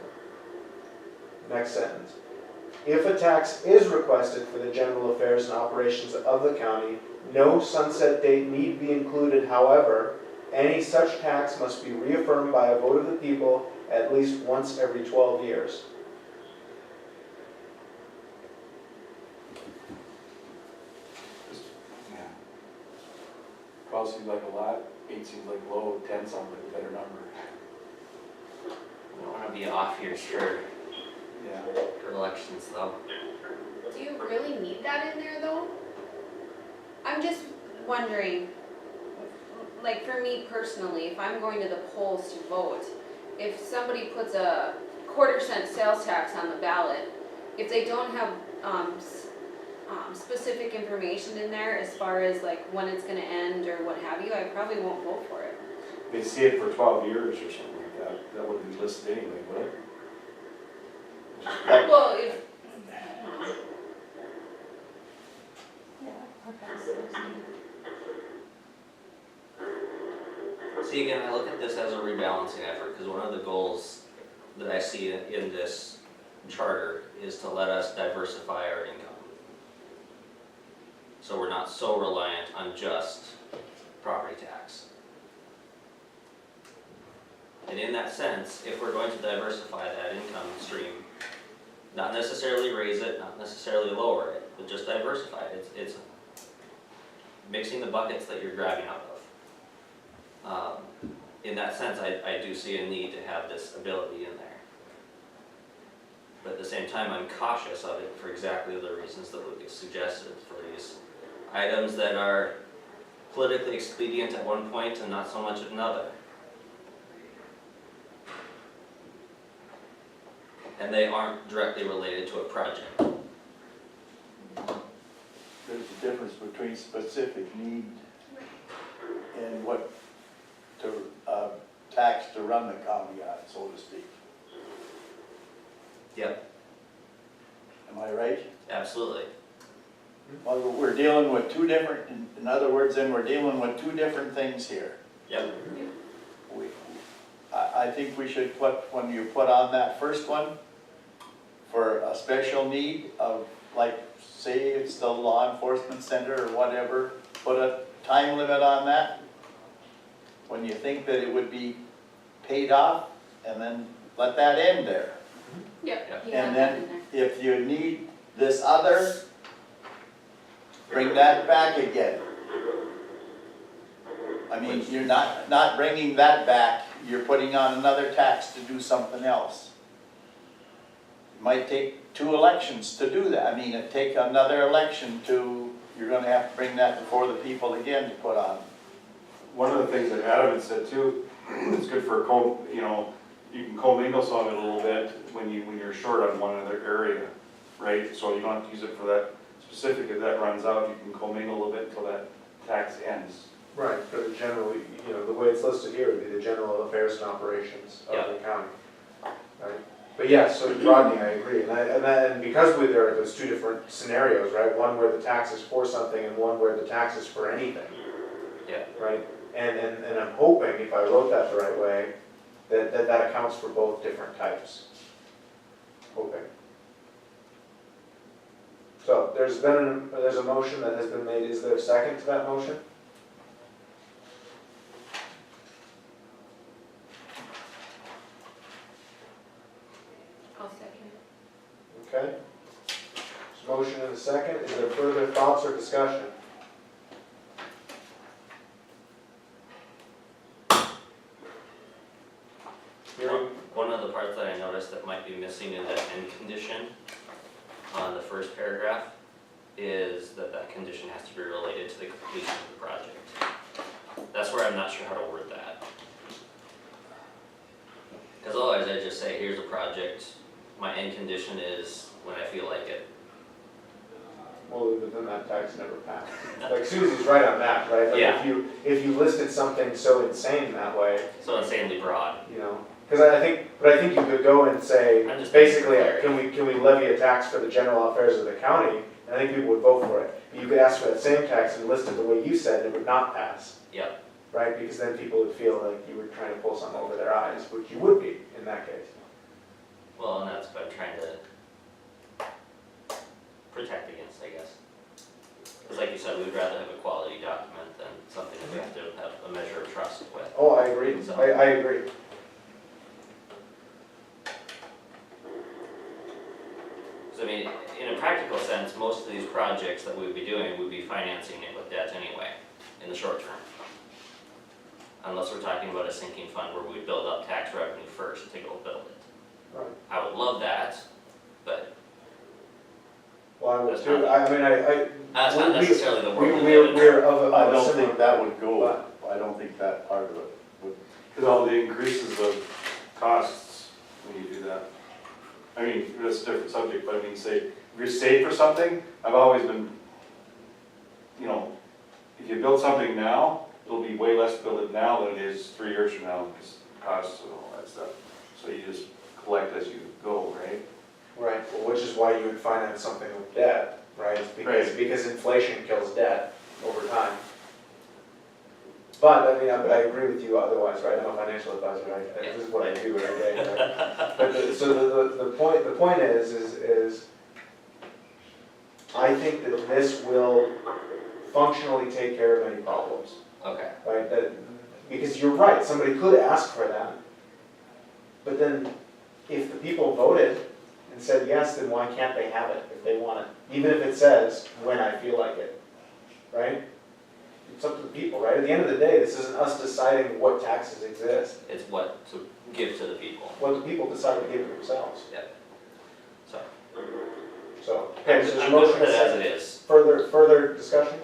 Next sentence. If a tax is requested for the general affairs and operations of the county, no sunset date need be included. However, any such tax must be reaffirmed by a vote of the people at least once every 12 years. Yeah. 12 seems like a lot, 8 seems like low, 10 sounds like a better number. We don't want to be off here for Yeah. elections though. Do you really need that in there though? I'm just wondering, like for me personally, if I'm going to the polls to vote, if somebody puts a 1/4-cent sales tax on the ballot, if they don't have specific information in there as far as like when it's gonna end or what have you, I probably won't vote for it. If they see it for 12 years or something like that, that wouldn't be listed anyway, would it? Well, if, Yeah, okay. See, again, I look at this as a rebalancing effort, because one of the goals that I see in this charter is to let us diversify our income. So we're not so reliant on just property tax. And in that sense, if we're going to diversify that income stream, not necessarily raise it, not necessarily lower it, but just diversify it, it's mixing the buckets that you're grabbing out of. In that sense, I do see a need to have this ability in there. But at the same time, I'm cautious of it for exactly the reasons that Lucas suggested, for these items that are politically expedient at one point and not so much at another. And they aren't directly related to a project. There's a difference between specific need and what to, tax to run the county on, so to speak. Yep, Am I right? absolutely. Well, we're dealing with two different, in other words, then we're dealing with two different things here. Yep. I think we should put, when you put on that first one, for a special need of, like, say it's the law enforcement center or whatever, put a time limit on that. When you think that it would be paid off, and then let that end there. Yep, he And had that then in there. if you need this other, bring that back again. I mean, you're not bringing that back, you're putting on another tax to do something else. It might take 2 elections to do that. I mean, it'd take another election to, you're gonna have to bring that before the people again to put on. One of the things that Adam had said too, it's good for you can commingle some of it a little bit when you're short on one other area, right? So you don't have to use it for that specific, if that runs out, you can commingle a little bit until that tax ends. Right, but generally, the way it's listed here would be the general affairs and operations of the county. Right? But yes, so Rodney, I agree, and because there are those two different scenarios, right? One where the tax is for something and one where the tax is for anything. Yeah. Right, and I'm hoping, if I wrote that the right way, that accounts for both different types. Hoping. So there's a motion that has been made. Is there a second to that motion? I'll second it. Okay. There's a motion and a second. Is there further thoughts or discussion? Hearing. One of the parts that I noticed that might be missing in that end condition on the first paragraph is that condition has to be related to the completion of the project. That's where I'm not sure how to word that. Because otherwise I just say, here's a project, my end condition is when I feel like it. Well, but then that tax never passed. Like Susie's right on that, right? Like Yeah. if you listed something so insane that way, So insanely broad. because I think you could go and say, I'm just basically, thinking can we levy a tax for the general affairs of the county? And I think people would vote for it. But you could ask for that same tax and list it the way you said, and it would not pass. Yep. Right? Because then people would feel like you were trying to pull something over their eyes, which you would be in that case. Well, and that's what I'm trying to protect against, I guess. Because like you said, we'd rather have a quality document than something that we have to have a measure of trust with. Oh, I agree. I agree. Because I mean, in a practical sense, most of these projects that we would be doing, we'd be financing it with debt anyway, in the short term. Unless we're talking about a sinking fund where we build up tax revenue first to go build it. Right. I would love that, but Well, I would That's too. not- I mean, that's not necessarily the world we live we're in. we're of a I don't similar. think that would go, I don't think that part of it would. Because all the increases of costs when you do that. I mean, that's a different subject, but I mean, say, if you're saved for something, I've always been, if you build something now, it'll be way less to build it now than it is 3 years from now, because costs and all that stuff. So you just collect as you go, right? Right, well, which is why you would finance something with debt, right? Because inflation kills debt over time. But, I mean, I agree with you otherwise, right? I'm a financial advisor, right? This is what I do every day, right? But the point is I think that this will functionally take care of any problems, Okay. right? Because you're right, somebody could ask for that. But then, if the people voted and said yes, then why can't they have it if they want it? Even if it says, when I feel like it, right? It's up to the people, right? At the end of the day, this isn't us deciding what taxes exist. It's what to give to the people. What the people decide to give themselves. So, So, okay, so there's a I'm good motion with it and a as second. it is. Further discussion?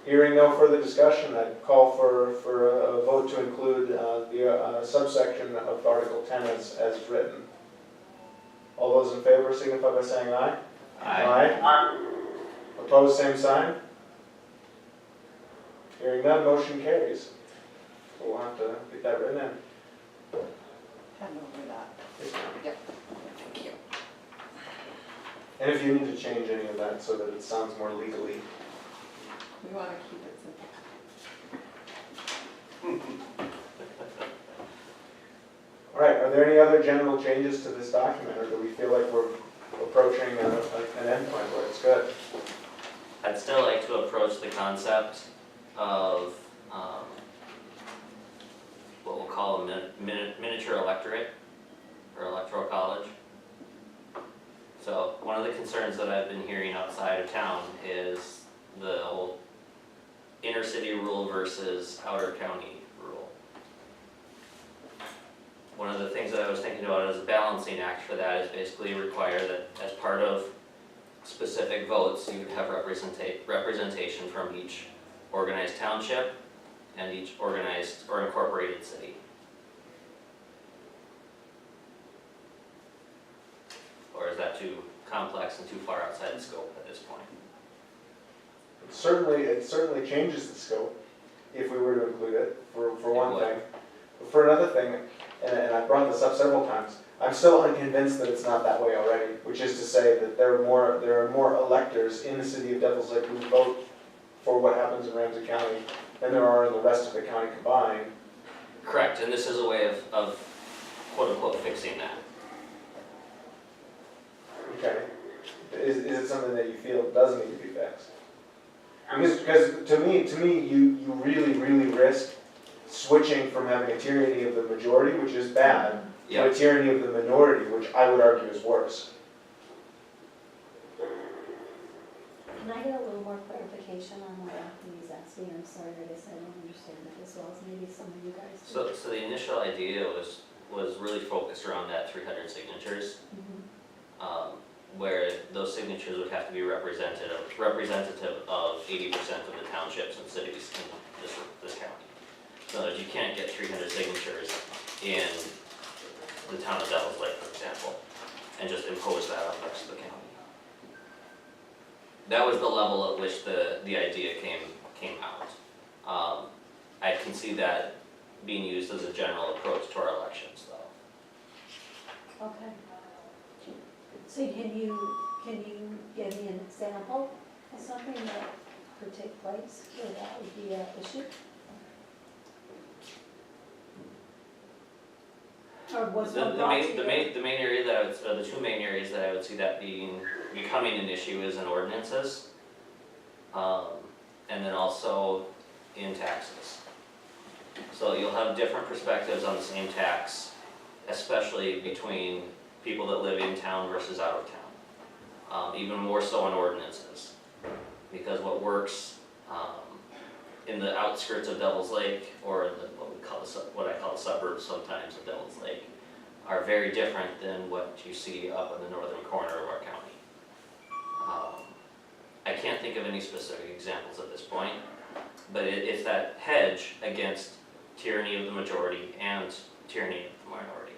Hearing no further discussion, I'd call for a vote to include the subsection of Article 10 as written. All those in favor signify by saying aye. Aye. Opposed, same sign. Hearing none, motion carries. So we'll have to get that written in. Hand over that. Yes, ma'am. Yep, thank you. And if you need to change any of that so that it sounds more legally. We wanna keep it simple. All right, are there any other general changes to this document, or do we feel like we're approaching an endpoint where it's good? I'd still like to approach the concept of what we'll call a miniature electorate or electoral college. So one of the concerns that I've been hearing outside of town is the whole inner city rule versus outer county rule. One of the things that I was thinking about as a balancing act for that is basically require that as part of specific votes, you would have representation from each organized township and each organized or incorporated city. Or is that too complex and too far outside the scope at this point? It certainly changes the scope if we were to include it, for one would. thing. For another thing, and I brought this up several times, I'm still unconvinced that it's not that way already, which is to say that there are more electors in the city of Devils Lake who vote for what happens in Ramsey County than there are in the rest of the county combined. Correct, and this is a way of quote unquote fixing that. Okay. Is it something that you feel does need to be fixed? Because to me, you really risk switching from having a tyranny of the majority, which is bad, to a tyranny of the minority, which I would argue is worse. Can I get a little more clarification on what Anthony's asking? I'm sorry, I guess I don't understand it as well as maybe some of you guys do. So the initial idea was really focused around that 300 signatures, where those signatures would have to be representative of 80% of the townships and cities in this county. So that you can't get 300 signatures in the town of Devils Lake, for example, and just impose that on the rest of the county. That was the level at which the idea came out. I can see that being used as a general approach to our elections, though. Okay. So can you give me an example of something that could take place where that would be an issue? Or was The one brought to you? main area that I would, or the two main areas that I would see that becoming an issue is in ordinances, and then also in taxes. So you'll have different perspectives on the same tax, especially between people that live in town versus out of town. Even more so in ordinances, because what works in the outskirts of Devils Lake, or in the, what I call the suburbs sometimes of Devils Lake, are very different than what you see up in the northern corner of our county. I can't think of any specific examples at this point, but it's that hedge against tyranny of the majority and tyranny of the minority.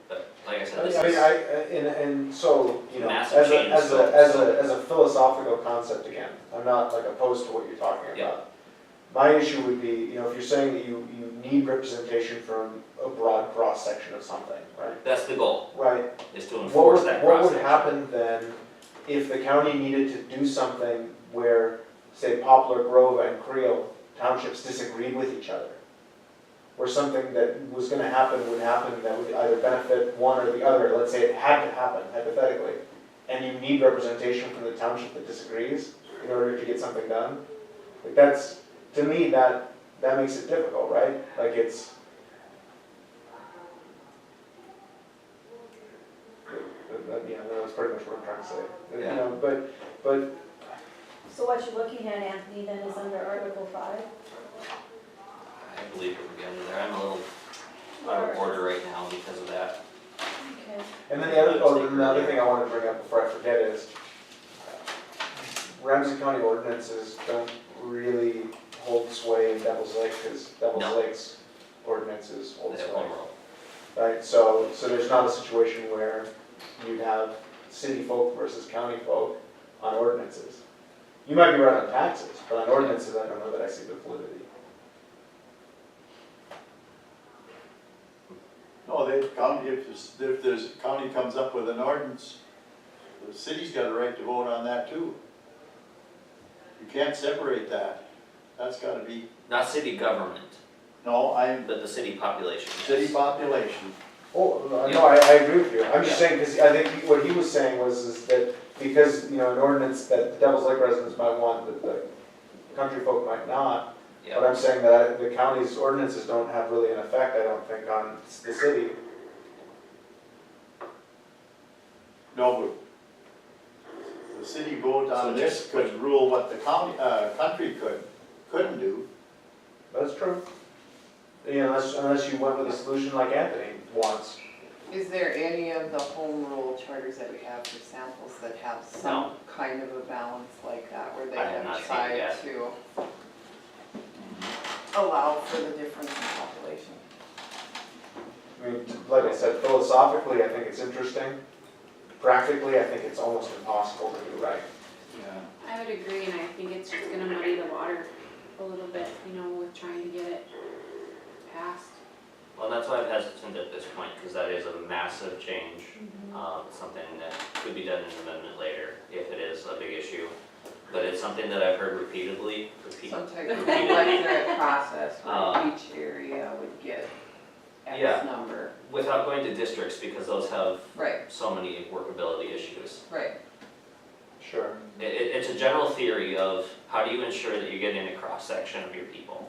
But like I said, this And so, you know, as Massive change, a philosophical concept again, I'm not like opposed to what you're talking Yeah. about. My issue would be, you know, if you're saying that you need representation from a broad cross-section of something, right? that's the goal, Right. is to enforce that What cross would happen then if the county needed to do something where, say, Poplar, Grove, and Creel townships disagreed with each other? Where something that was gonna happen would happen that would either benefit one or the other, let's say it had to happen, hypothetically, and you need representation from the township that disagrees in order to get something done? Like that's, to me, that makes it difficult, right? Like it's, yeah, that's pretty much what I'm trying to say. You Yeah. know, but So what you're looking at, Anthony, then is under Article 5? I believe it would be under there. I'm a little out of order right now because of that. Okay. And then the other thing I wanted to bring up before I forget is, Ramsey County ordinances don't really hold sway in Devil's Lake, because Devil's No. Lake's ordinances hold They have sway. home rule. Right, so there's not a situation where you'd have city folk versus county folk on ordinances. You might be right on taxes, but on ordinances, I don't know that I see the validity. No, they, county, if there's, county comes up with an ordinance, the city's got a right to vote on that too. You can't separate that. That's gotta be, Not city government, no, I'm, but the city population. city population. Oh, no, I agree with you. I'm just saying, because I think what he was saying was is that because, an ordinance that the Devil's Lake residents might want, that the country folk might not. But Yeah, I'm saying that the county's ordinances don't have really an effect, I don't think, on the city. No, but the city vote on this could rule what the county, country couldn't do. That's true. Unless you went with a solution like Anthony wants. Is there any of the home rule charters that we have for samples that have some kind of a balance like that, where they I have not have seen it tried yet. to allow for the difference in population? I mean, like I said, philosophically, I think it's interesting. Practically, I think it's almost impossible to do right. Yeah. I would agree, and I think it's just gonna muddy the water a little bit, with trying to get it passed. well, that's why I'm hesitant at this point, because that is a massive change. Something that could be done in an amendment later, if it is a big issue. But it's something that I've heard repeatedly. Some type of electorate process where each area would get Yeah. X number. Without going to districts, because those have Right, so many workability issues. right. Sure. It's a general theory of how do you ensure that you're getting a cross-section of your people?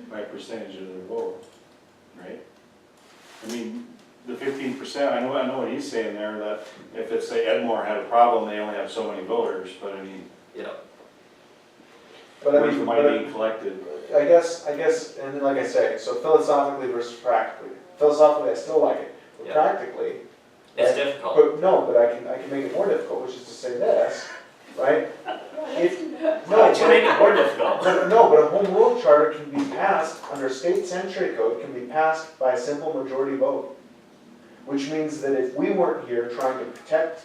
By percentage of their vote, right? I mean, the 15%, I know what he's saying there, that if it's, say, Edmore had a problem, they only have so many voters, but I mean, But I where's mean, the money being collected? I guess, and then like I say, so philosophically versus practically. Philosophically, I still like it, but Yeah. practically, It's Right. difficult. but no, but I can make it more difficult, which is to say this, right? If, Why don't you make it more difficult? but a home rule charter can be passed under state century code, can be passed by a simple majority vote. Which means that if we weren't here trying to protect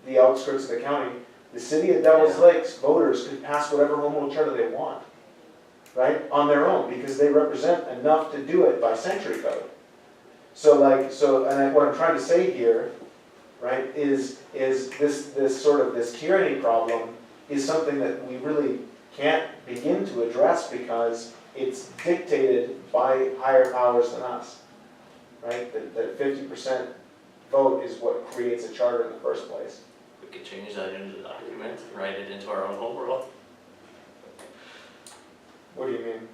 the outskirts of the county, the city of Devils Yeah. Lakes voters could pass whatever home rule charter they want, right, on their own, because they represent enough to do it by century code. What I'm trying to say here, right, is this tyranny problem is something that we really can't begin to address because it's dictated by higher powers than us, right? That 50% vote is what creates a charter in the first place. We could change that into the document, write it into our own home rule. What do you mean?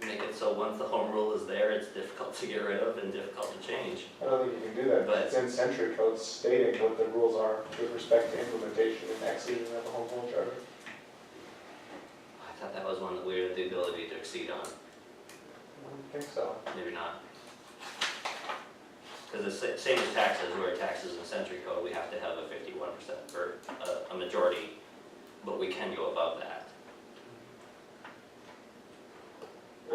Make it so once the home rule is there, it's difficult to get rid of and difficult to change. I don't think you can do that, But- it's in century code stating what the rules are with respect to implementation and exceeding of the home rule charter. I thought that was one that we had the ability to exceed on, I don't think so. maybe not. Because the same as taxes, where taxes in century code, we have to have a 51% or a majority, but we can go above that.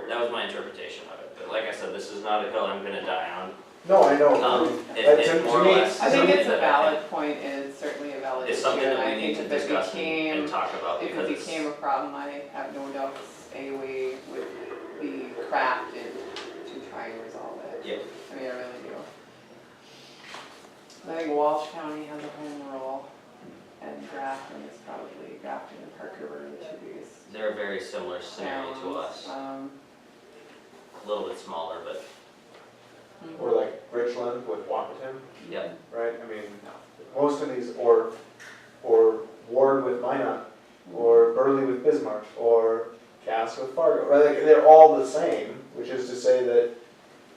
That was my interpretation of it, but like I said, this is not a hill I'm gonna die on. No, I know. It's to more or me, less I think something it's a that valid point, and it's certainly a valid issue. It's something and that I we need think to if it discuss became- and talk about If because it became a problem, I have no doubts a way would be crafted to try and resolve it. Yep. I mean, I really do. I think Walsh County has a home rule, and Grafton is probably, Grafton and Parker were the two biggest they're very similar scenario to towns. us, a little bit smaller, but or like Richland with Wapaton, yep. right? I mean, most of these, or Ward with Minot, or Burley with Bismarck, or Cass with Fargo, right? Like, they're all the same, which is to say that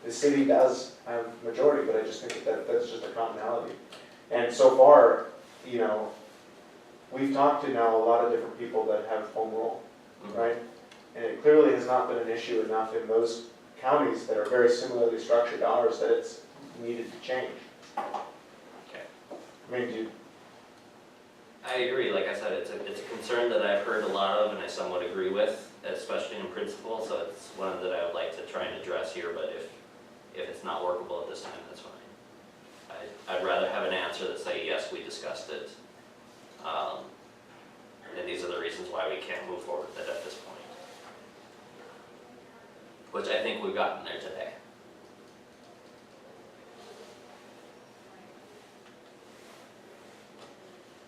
the city does have majority, but I just think that that's just a commonality. And so far, we've talked to now a lot of different people that have home rule, right? And it clearly has not been an issue enough in those counties that are very similarly structured to ours that it's needed to change. Okay. I mean, I agree, like I said, it's a concern that I've heard a lot of and I somewhat agree with, especially in principle, so it's one that I would like to try and address here, but if it's not workable at this time, that's fine. I'd rather have an answer that say, yes, we discussed it. And these are the reasons why we can't move forward with it at this point. Which I think we've gotten there today.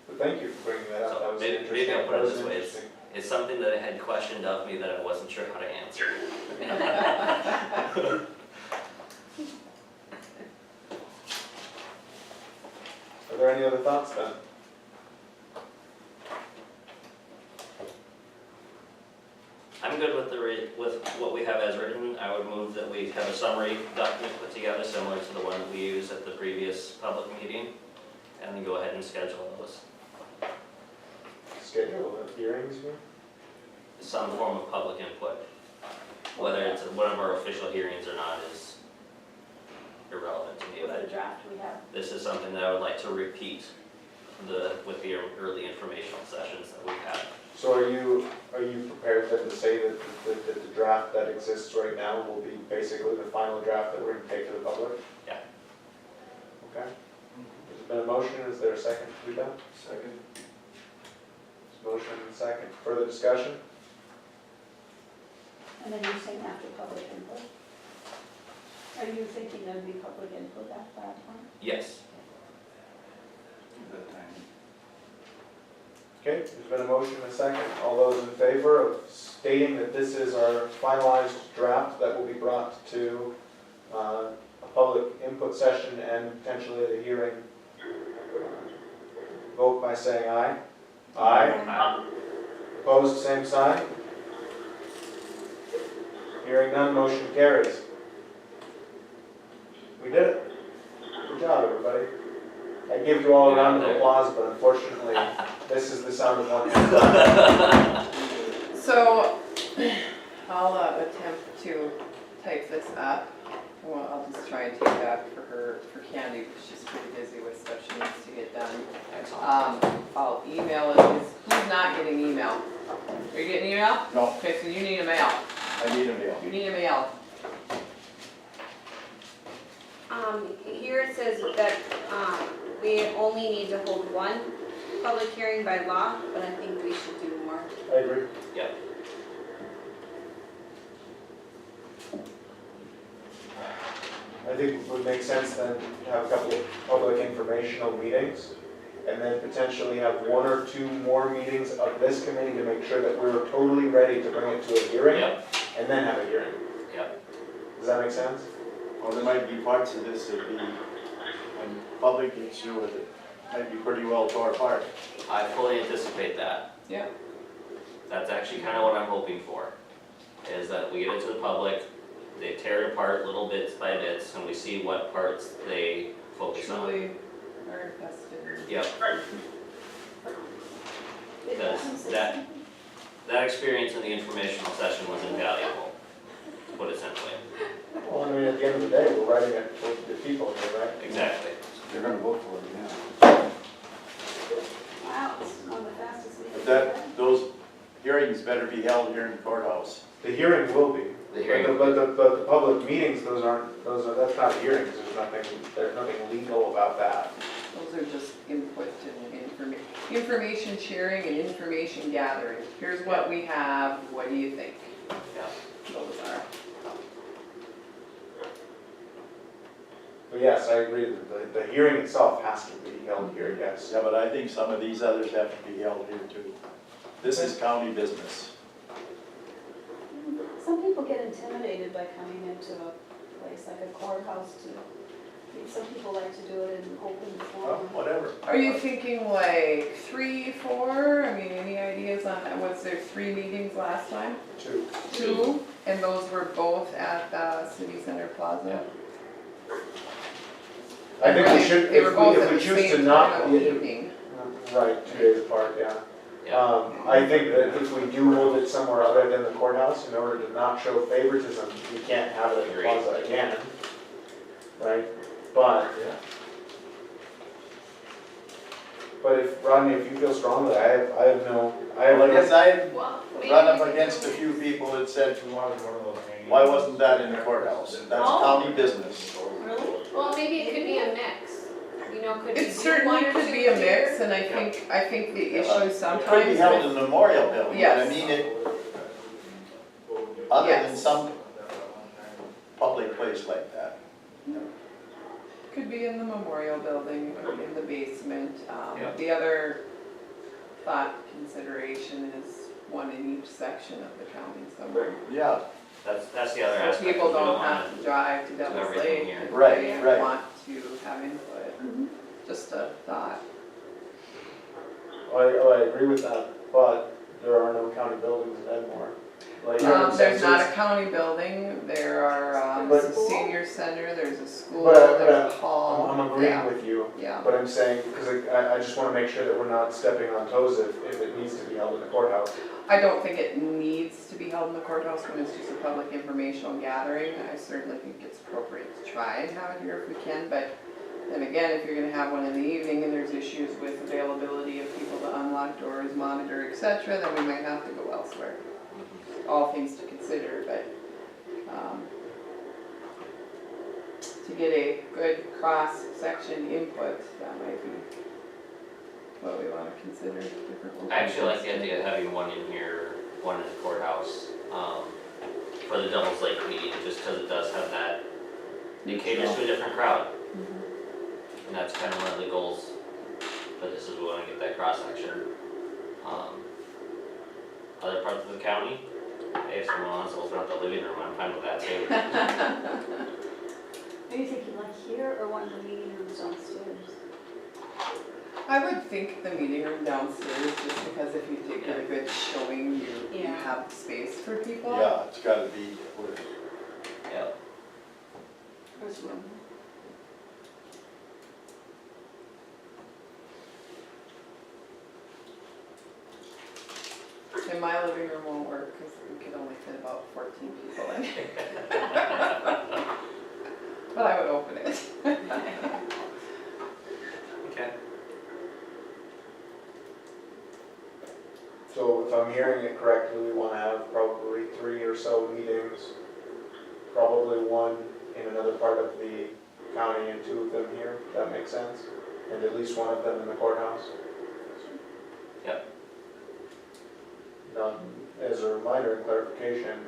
But thank you for bringing that up. So That was maybe interesting. I'll put That it was this way, interesting. it's something that I had questioned of me that I wasn't sure how to answer. Are there any other thoughts then? I'm good with with what we have as written. I would move that we have a summary document put together similar to the one that we used at the previous public meeting, and then go ahead and schedule those. Schedule the hearings here? Some form of public input, whether it's one of our official hearings or not is irrelevant to me. With the But draft we have. this is something that I would like to repeat with the early informational sessions that we've had. So are you prepared then to say that the draft that exists right now will be basically the final draft that we're going to take to the public? Yeah. Okay. There's been a motion, is there a second to be done? Second. Motion and second. Further discussion? And then you're saying after public input? Are you thinking there'd be public input at that point? Yes. That time. Okay, there's been a motion and a second. All those in favor of stating that this is our finalized draft that will be brought to a public input session and potentially at a hearing, vote by saying aye. Aye. Opposed, same sign. Hearing none, motion carries. We did it. Good job, everybody. I give you all a round of applause, but unfortunately, this is the sound of one hand. So, I'll attempt to type this up. Well, I'll just try and take that for Candy, because she's pretty busy with stuff she needs to get done. I'll email it. Who's not getting email? Are you getting email? No, Okay, so you need a mail. I need a mail. You need a mail. Here it says that, we only need to hold one public hearing by law, but I think we should do more. I agree. Yep. I think it would make sense then to have a couple of public informational meetings, and then potentially have one or two more meetings of this committee to make sure that we're totally ready to bring it to a hearing, Yep. and then have a hearing. Yep. Does that make sense? Well, there might be parts of this that be, when public gets through with it, might be pretty well tore apart. I fully anticipate that. Yep. That's actually kind of what I'm hoping for, is that we get it to the public, they tear it apart little bits by bits, and we see what parts they focus on. Truly are invested. Yep, Did Does Adam say that- something? that experience in the informational session was invaluable, to put it simply. Well, I mean, at the end of the day, we're writing it for the people here, right? Exactly. They're gonna vote for it, yeah. Wow, it's one of the fastest meetings. But those hearings better be held here in the courthouse. The hearing will be. The hearing, But the public meetings, that's not hearings, there's nothing legal about that. Those are just input and information sharing and information gathering. Here's what we have, what do you think? yeah. Those are. But yes, I agree, that the hearing itself has to be held here, yes. Yeah, but I think some of these others have to be held here too. This is county business. Some people get intimidated by coming into a place like a courthouse to, some people like to do it in open Well, forum. whatever. Are you thinking like 3, 4? I mean, any ideas on that? Was there 3 meetings last time? Two. 2? And those were both at the City Center Plaza? I think we should, They were both if at we the choose to same not, time of the evening. right, 2 days apart, yeah. Yeah. I think that if we do hold it somewhere other than the courthouse, in order to not show favoritism, we can't have it at the Agreed. plaza again, right? But, But if, Rodney, if you feel strongly, I have no, Well, I guess I've Well, run up maybe we against a can- few people that said, why wasn't that in the courthouse? That's Oh. county business. Really? Well, maybe it could be a mix, you know, could we It do certainly one or could two be a here? mix, and I think the issue It could sometimes be held in with, the memorial building, but I Yes. mean, other than Yes. some public place like that. could be in the memorial building, could be in the basement. Yeah. The other thought consideration is one in each section of the county somewhere. Yeah, That's the other So aspect. people we don't wanna- have to drive to Devil's everything Lake here. if Right, they right. want to have input. Just a thought. I agree with that, but there are no county buildings in Edmore. Like, There's not a county building, there are, But- a senior center, there's a school, But there's a I'm hall. agreeing Yeah, with you, yeah. but I'm saying, because I just want to make sure that we're not stepping on toes if it needs to be held in the courthouse. I don't think it needs to be held in the courthouse when it's just a public informational gathering. I certainly think it's appropriate to try and have it here if we can, but then again, if you're gonna have one in the evening and there's issues with availability of people to unlock doors, monitor, et cetera, then we might have to go elsewhere. All things to consider, but, to get a good cross-section input, that might be what we wanna consider, different locations. I actually like the idea of having one in here, one in the courthouse, for the Devil's Lake meeting, just because it does have that, it caters to a different crowd. Mhm. And that's kind of one of the goals, but this is we wanna get that cross section. Other parts of the county, hey, if someone wants to open up the living room, I'm fine with that too. Are you thinking like here or one of the meeting rooms downstairs? I would think the meeting room downstairs, just because if you did get a good showing, you Yeah. have space for people. yeah, it's gotta be, Yeah, Where's room? And my living room won't work, because we could only fit about 14 people in. But I would open it. okay. So if I'm hearing it correctly, we want to have probably 3 or so meetings, probably one in another part of the county and 2 of them here, if that makes sense? And at least one of them in the courthouse? Yep. Now, as a reminder and clarification,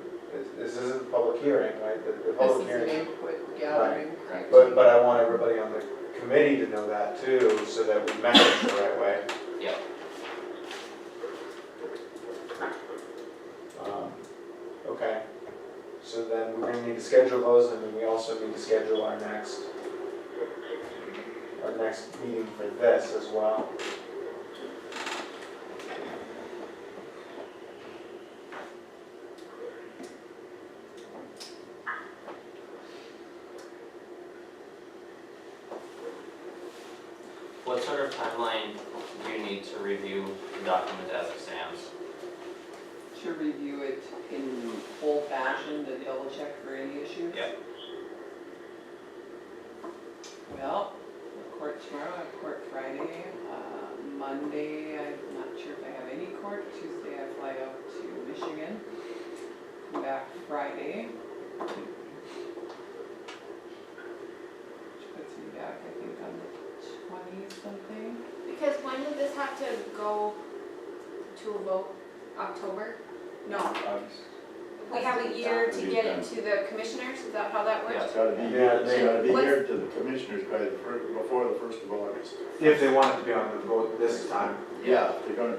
this isn't a public hearing, right? The This public is hearing. an input gathering, correct? But I want everybody on the committee to know that too, so that we message the right way. Yep. Okay, so then we're gonna need to schedule those, and then we also need to schedule our next meeting for this as well. What sort of timeline do you need to review the document as it stands? To review it in old fashion to double check for any issues? Yep. Well, court tomorrow, I have court Friday, Monday, I'm not sure if I have any court, Tuesday I fly out to Michigan, come back Friday. Which puts me back, I think, on the 20 something. Because when would this have to go to a vote? October? No, we have a year to get it to the commissioners, is that how that works? it's gotta be, Yeah, it's gotta be What's- here to the commissioners by before the 1st of August. If they want it to be on the vote this time. Yeah, they're gonna,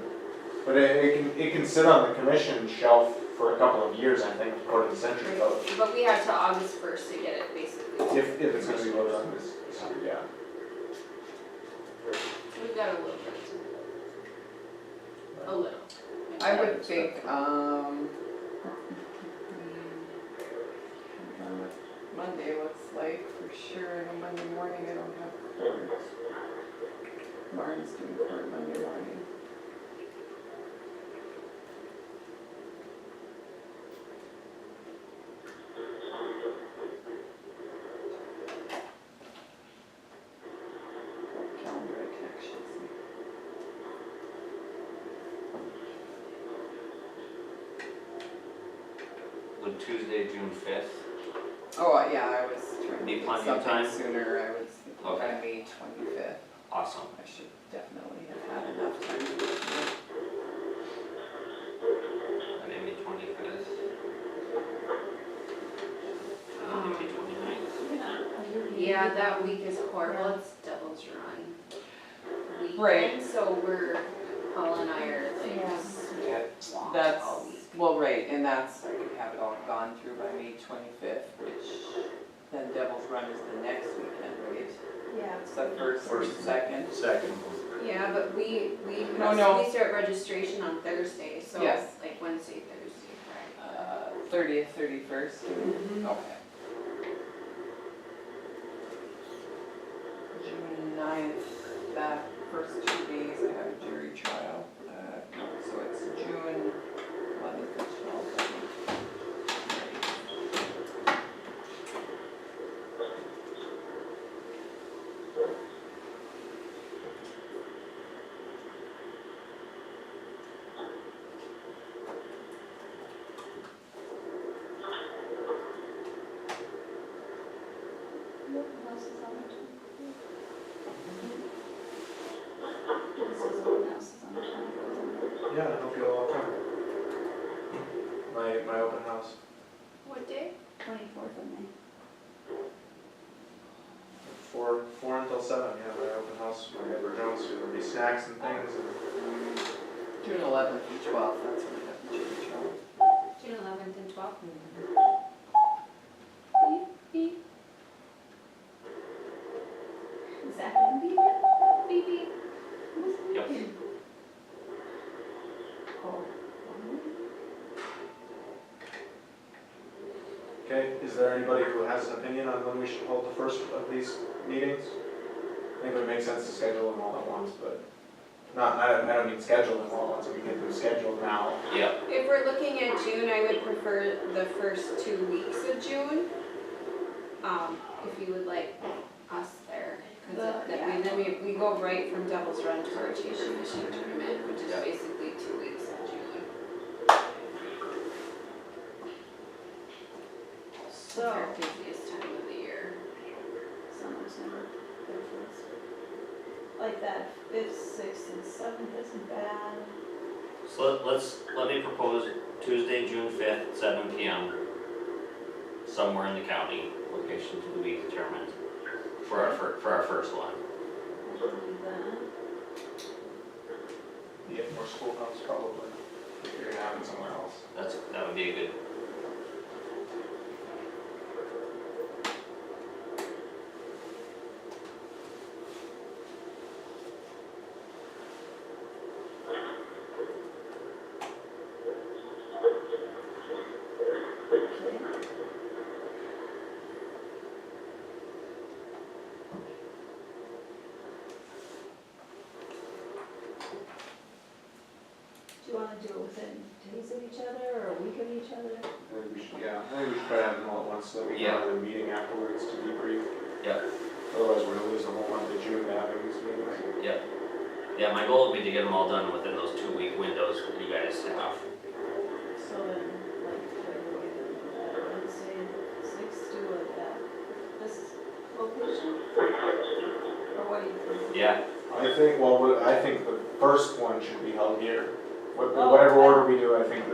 But it can sit on the commission shelf for a couple of years, I think, according to Century Code. But we have to August 1st to get it, basically. If it's gonna be voted on this year, yeah. We've got a little bit. A little. I would think, Monday looks like, for sure, and on Monday morning I don't have court. Martin's doing court Monday morning. Calendar I can actually see. Tuesday, June 5th. Oh, yeah, I was trying Be to plenty get of something time? sooner, I was thinking Okay. by May 25th. Awesome. I should definitely have had enough time to get through. Maybe 25th. Maybe 29th. Yeah, that week is horrible, it's Devil's Run Right. weekend, so Paul and I are like Yeah. swamped That's, all week. well, right, and that's, I could have it all gone through by May 25th, which then Devil's Run is the next weekend, right? Yeah. It's the first or First. second. Second. Yeah, but we No. we start registration on Thursday, so Yes. like Wednesday, Thursday, Friday. 30th, 31st. Mhm. Okay. June 9th, that first 2 days I have a jury trial. So it's June 11th and 12th, I think. What else is on the 25th? This is what else is on the 25th. Yeah, I hope you all come. My open house, What day? 24th of May. 4 until 7, yeah, my open house, my neighbor house, there'll be snacks and things and. June 11th and 12th, that's when I have the jury trial. June 11th and 12th. Beep, beep. Is that gonna be there? Beep, beep. Yep. Oh. Okay, is there anybody who has an opinion on when we should hold the first of these meetings? I think it would make sense to schedule them all at once, but I don't mean schedule them all at once, we can get them scheduled now. Yep. If we're looking at June, I would prefer the first 2 weeks of June. If you would like us there, cause then we go right from Devil's Run to our Mission tournament, which is basically 2 weeks of June. It's So, our busiest time of the year. summer's never good for us. Like that 5th, 6th, and 7th isn't bad. So let me propose Tuesday, June 5th, 7 PM, somewhere in the county, location to be determined, for our first one. I can do that. The Whitmore Schoolhouse probably, if you're gonna have it somewhere else. That would be a good. Okay. Do you wanna do it within days of each other or a week of each other? I think we should try to have them all at once so that we can Yeah. have a meeting afterwards to debrief. Yep. Otherwise, we're gonna lose the whole month of June having these meetings. Yep. Yeah, my goal would be to get them all done within those 2-week windows that you guys have. So then, like, February, Wednesday, 6th, do it at this location? Or what do you think? Yeah, I think the first one should be held here. Oh, Whatever okay. order we do, I think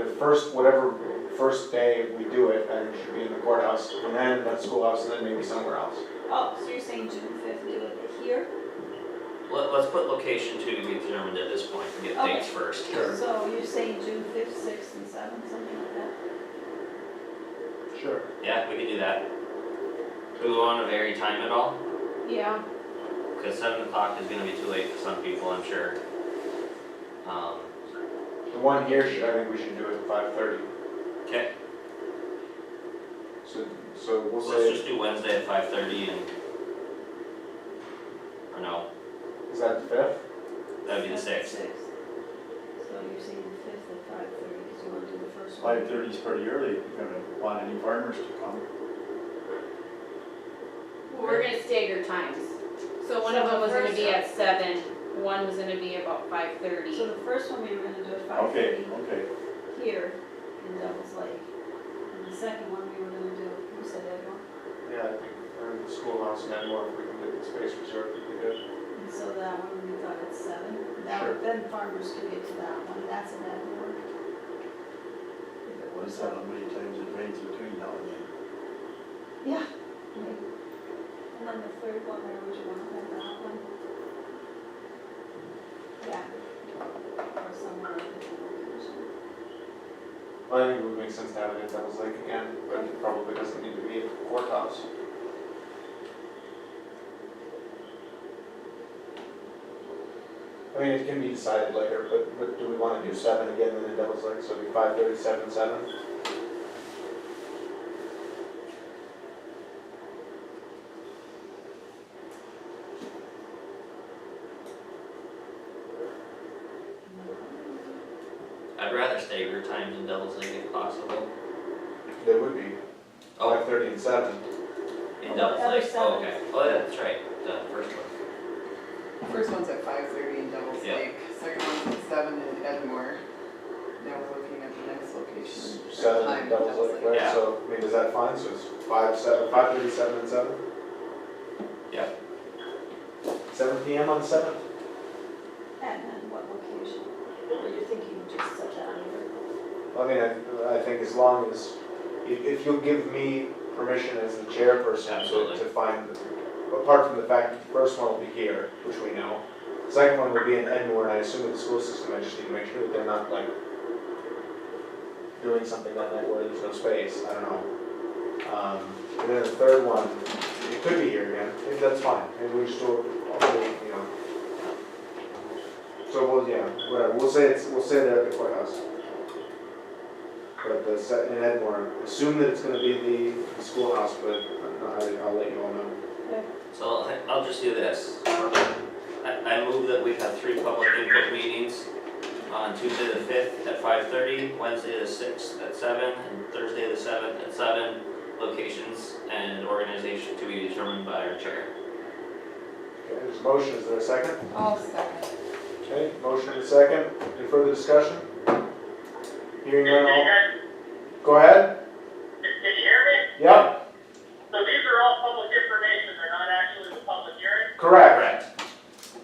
whatever first day we do it, I think should be in the courthouse, and then the schoolhouse, and then maybe somewhere else. Oh, so you're saying June 5th, do it here? let's put location to be determined at this point, and get Okay. dates first. So you're saying June 5th, 6th, and 7th, something like that? Sure. Yeah, we can do that. Do we want to vary time at all? Yeah. Because 7 o'clock is gonna be too late for some people, I'm sure. The one here, I think we should do it at 5:30. Okay, So we'll so let's say, just do Wednesday at 5:30 and, or no, is that the 5th? that'd be the That's 6th. 6th. So you're saying the 5th at 5:30, because you want to do the first one? 5:30 is pretty early, if you're gonna want any farmers to come. Well, we're gonna stagger times. So one of them was gonna be at 7, one was gonna be about 5:30. So the first one we were gonna do at Okay, 5:30 okay. here in Devil's Lake. And The second one we were gonna do, you said Edmore, Yeah, I think, or the schoolhouse and more, if we can get the space reserved, would be good. and so that one, we thought it's 7. Sure. Then farmers could get to that one, that's an Edmore. If it What was, is that, how many times it rains between now and then? yeah. Right. And then the third one, where would you want to have that one? Yeah. Or somewhere in a different location. Well, I think it would make sense to have it at Devil's Lake again, but it probably doesn't need to be at the courthouse. I mean, it can be decided later, but do we want to do 7 again then in Devil's Lake, so it'd be 5:30, 7. I'd rather stagger times in Devil's Lake if possible. They would be Oh, 5:30 and 7. in Devil's Other Lake, seven. oh, okay. Oh, yeah, that's right, the first one. First one's at 5:30 in Devil's Yeah. Lake, second one's at 7 in Edmore. Now we're looking at the next location. or 7 time in in Devil's Lake, right? Yeah. So, I mean, is that fine? So it's 5, 7, 5:30, 7 and 7? Yeah. 7 PM on the 7th? And then what location? Or you're thinking just such a I mean, I think as long as, if you'll give me permission as the chairperson Absolutely. to find, apart from the fact that the first one will be here, which we know. The second one will be in Edmore, and I assume with the school system, I just need to make sure that they're not like doing something that night where there's no space, I don't know. And then the third one, it could be here again, maybe that's fine, maybe we just do it, you know. So we'll, yeah, whatever, we'll say they're at the courthouse. But in Edmore, assume that it's gonna be the schoolhouse, but I'll let you all know. So I'll just do this. I move that we've had 3 public input meetings on Tuesday the 5th at 5:30, Wednesday the 6th at 7, and Thursday the 7th at 7. Locations and organization to be determined by our chair. Okay, there's a motion, is there a second? I'll second. Okay, motion and a second, any further discussion? Hearing Can none, you all, guys, go ahead? can you hear me? Yep, So these are all public information, they're not actually the public hearing? correct.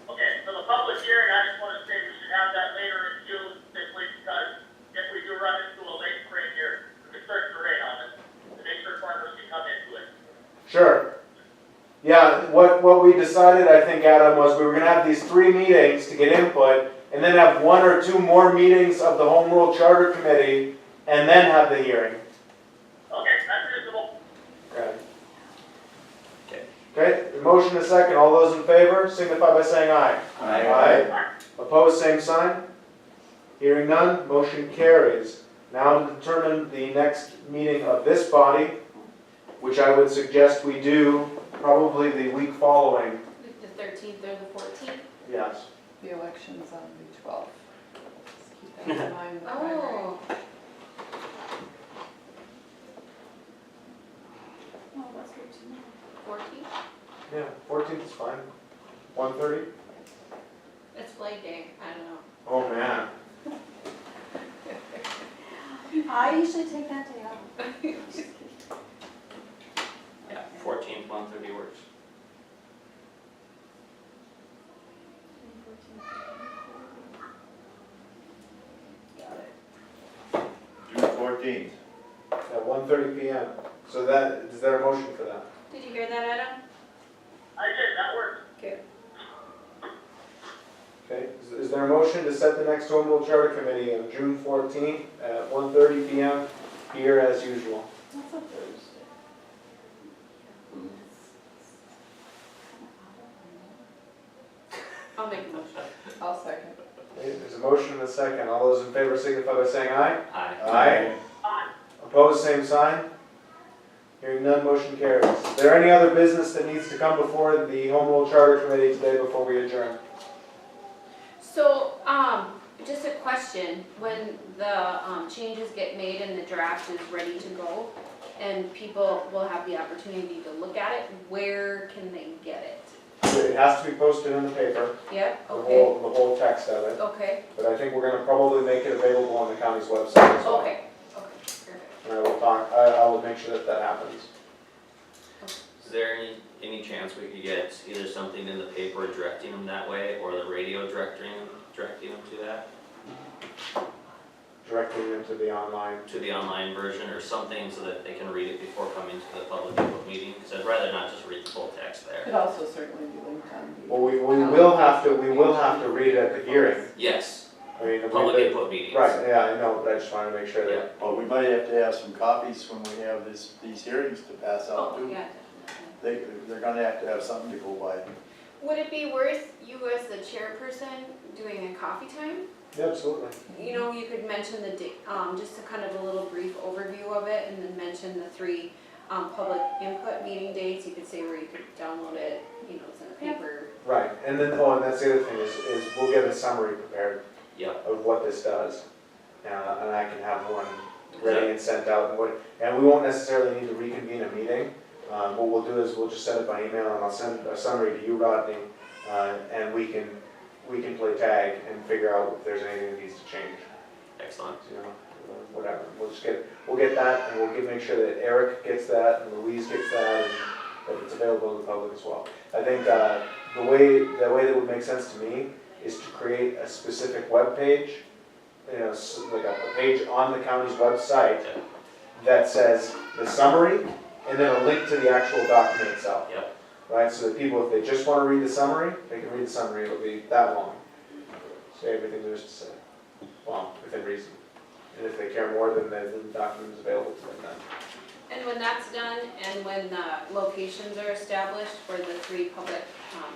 Okay, so the public hearing, I just wanna say we should have that later in June, simply because if we do run into a late spring here, it starts to rain on us, to make sure farmers can come into it. Sure. Yeah, what we decided, I think, Adam, was we were gonna have these 3 meetings to get input, and then have 1 or 2 more meetings of the Home Rule Charter Committee, and then have the hearing. Okay, that's reasonable. Okay. Okay. Okay, the motion is second, all those in favor, signify by saying aye. Aye. Opposed, same sign. Hearing none, motion carries. Now to determine the next meeting of this body, which I would suggest we do probably the week following. The 13th or the 14th? Yes. The election's on the 12th. Just keep that in mind. the primary. Oh, Oh, that's good to know. 14th? Yeah, 14th is fine. 1:30? It's Flag Day, I don't know. Oh, man. I usually take that day off. Yeah, 14th, 1:30 works. Got it. June 14th. At 1:30 PM. So that, is there a motion for that? Did you hear that, Adam? I did, that works. Okay. Okay, is there a motion to set the next Home Rule Charter Committee on June 14th at 1:30 PM here as usual? That's a Thursday. I'll make a motion. I'll second. Okay, there's a motion and a second. All those in favor signify by saying aye. Aye. Aye. Opposed, same sign. Hearing none, motion carries. Is there any other business that needs to come before the Home Rule Charter Committee today before we adjourn? So, just a question, when the, changes get made and the draft is ready to go, and people will have the opportunity to look at it, where can they get it? It has to be posted in the paper, Yep, the okay, whole text of it, okay, but I think we're gonna probably make it available on the county's website as well. okay, perfect. and I will make sure that that happens. Is there any chance we could get either something in the paper directing them that way, or the radio directing them to that? Directing them to the online. To the online version or something so that they can read it before coming to the public input meeting? Because I'd rather not just read the full text there. Could also certainly be linked on the. Well, we will have to read it at the hearing. Yes, I mean, public input meetings. Right, yeah, I know, but I just wanted to make sure Yeah. that, Well, we might have to have some copies when we have these hearings to pass out Oh, too. yeah, They're gonna have to have something to go by. would it be worth you as the chairperson doing a coffee time? yeah, absolutely. You know, you could mention just a kind of a little brief overview of it, and then mention the 3, public input meeting dates. You could say where you could download it, you know, it's in a paper. Right, and then, and that's the other thing is we'll get a summary prepared Yep. of what this does. And I can have one ready and sent out, and we won't necessarily need to reconvene a meeting. What we'll do is we'll just send it by email, and I'll send a summary to you, Rodney, and we can play tag and figure out if there's anything that needs to change, Excellent. you know, whatever. We'll get that, and we'll make sure that Eric gets that, and Louise gets that, and that it's available to the public as well. I think the way that would make sense to me is to create a specific web page, you know, like a page on the county's website that says the summary, and then a link to the actual document itself. Yep. Right, so that people, if they just want to read the summary, they can read the summary, it'll be that long. Say everything there is to say, well, within reason. And if they care more, then the document is available to them then. And when that's done, and when the locations are established for the 3 public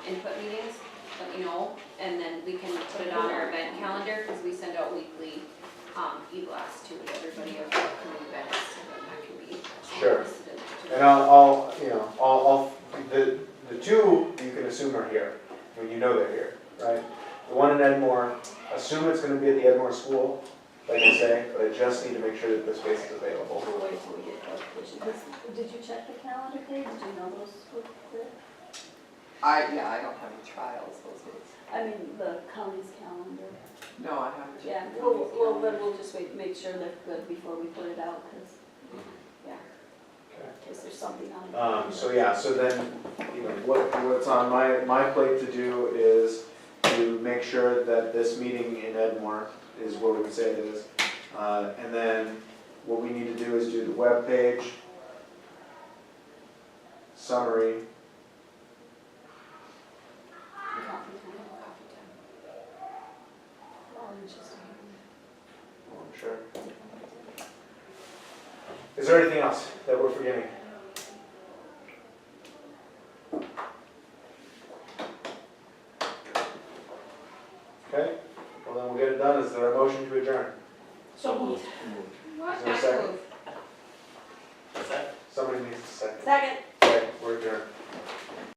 input meetings, let me know, and then we can put it on our event calendar, because we send out weekly e-blasts to everybody of upcoming events, so then that can be Sure. listed in the- And I'll the 2 you can assume are here, when you know they're here, right? The one in Edmore, assume it's gonna be at the Edmore school, like I say, but I just need to make sure that the space is available. We'll wait till we get clarification. Did you check the calendar, Dave? Did you know those were clear? I don't have any trials those days. I mean, the county's calendar. No, I haven't. checked Yeah, the well, county's then we'll just wait, make sure they're good before we put it out, because, yeah, Okay. in case there's something on it. So then, you know, what's on my plate to do is to make sure that this meeting in Edmore is where we say it is. And then what we need to do is do the webpage, summary, Coffee time. Coffee time. Oh, interesting. I'm sure. Is there anything else that we're forgetting? Okay, well then we'll get it done. Is there a motion to adjourn? So moved. What? Is there a second?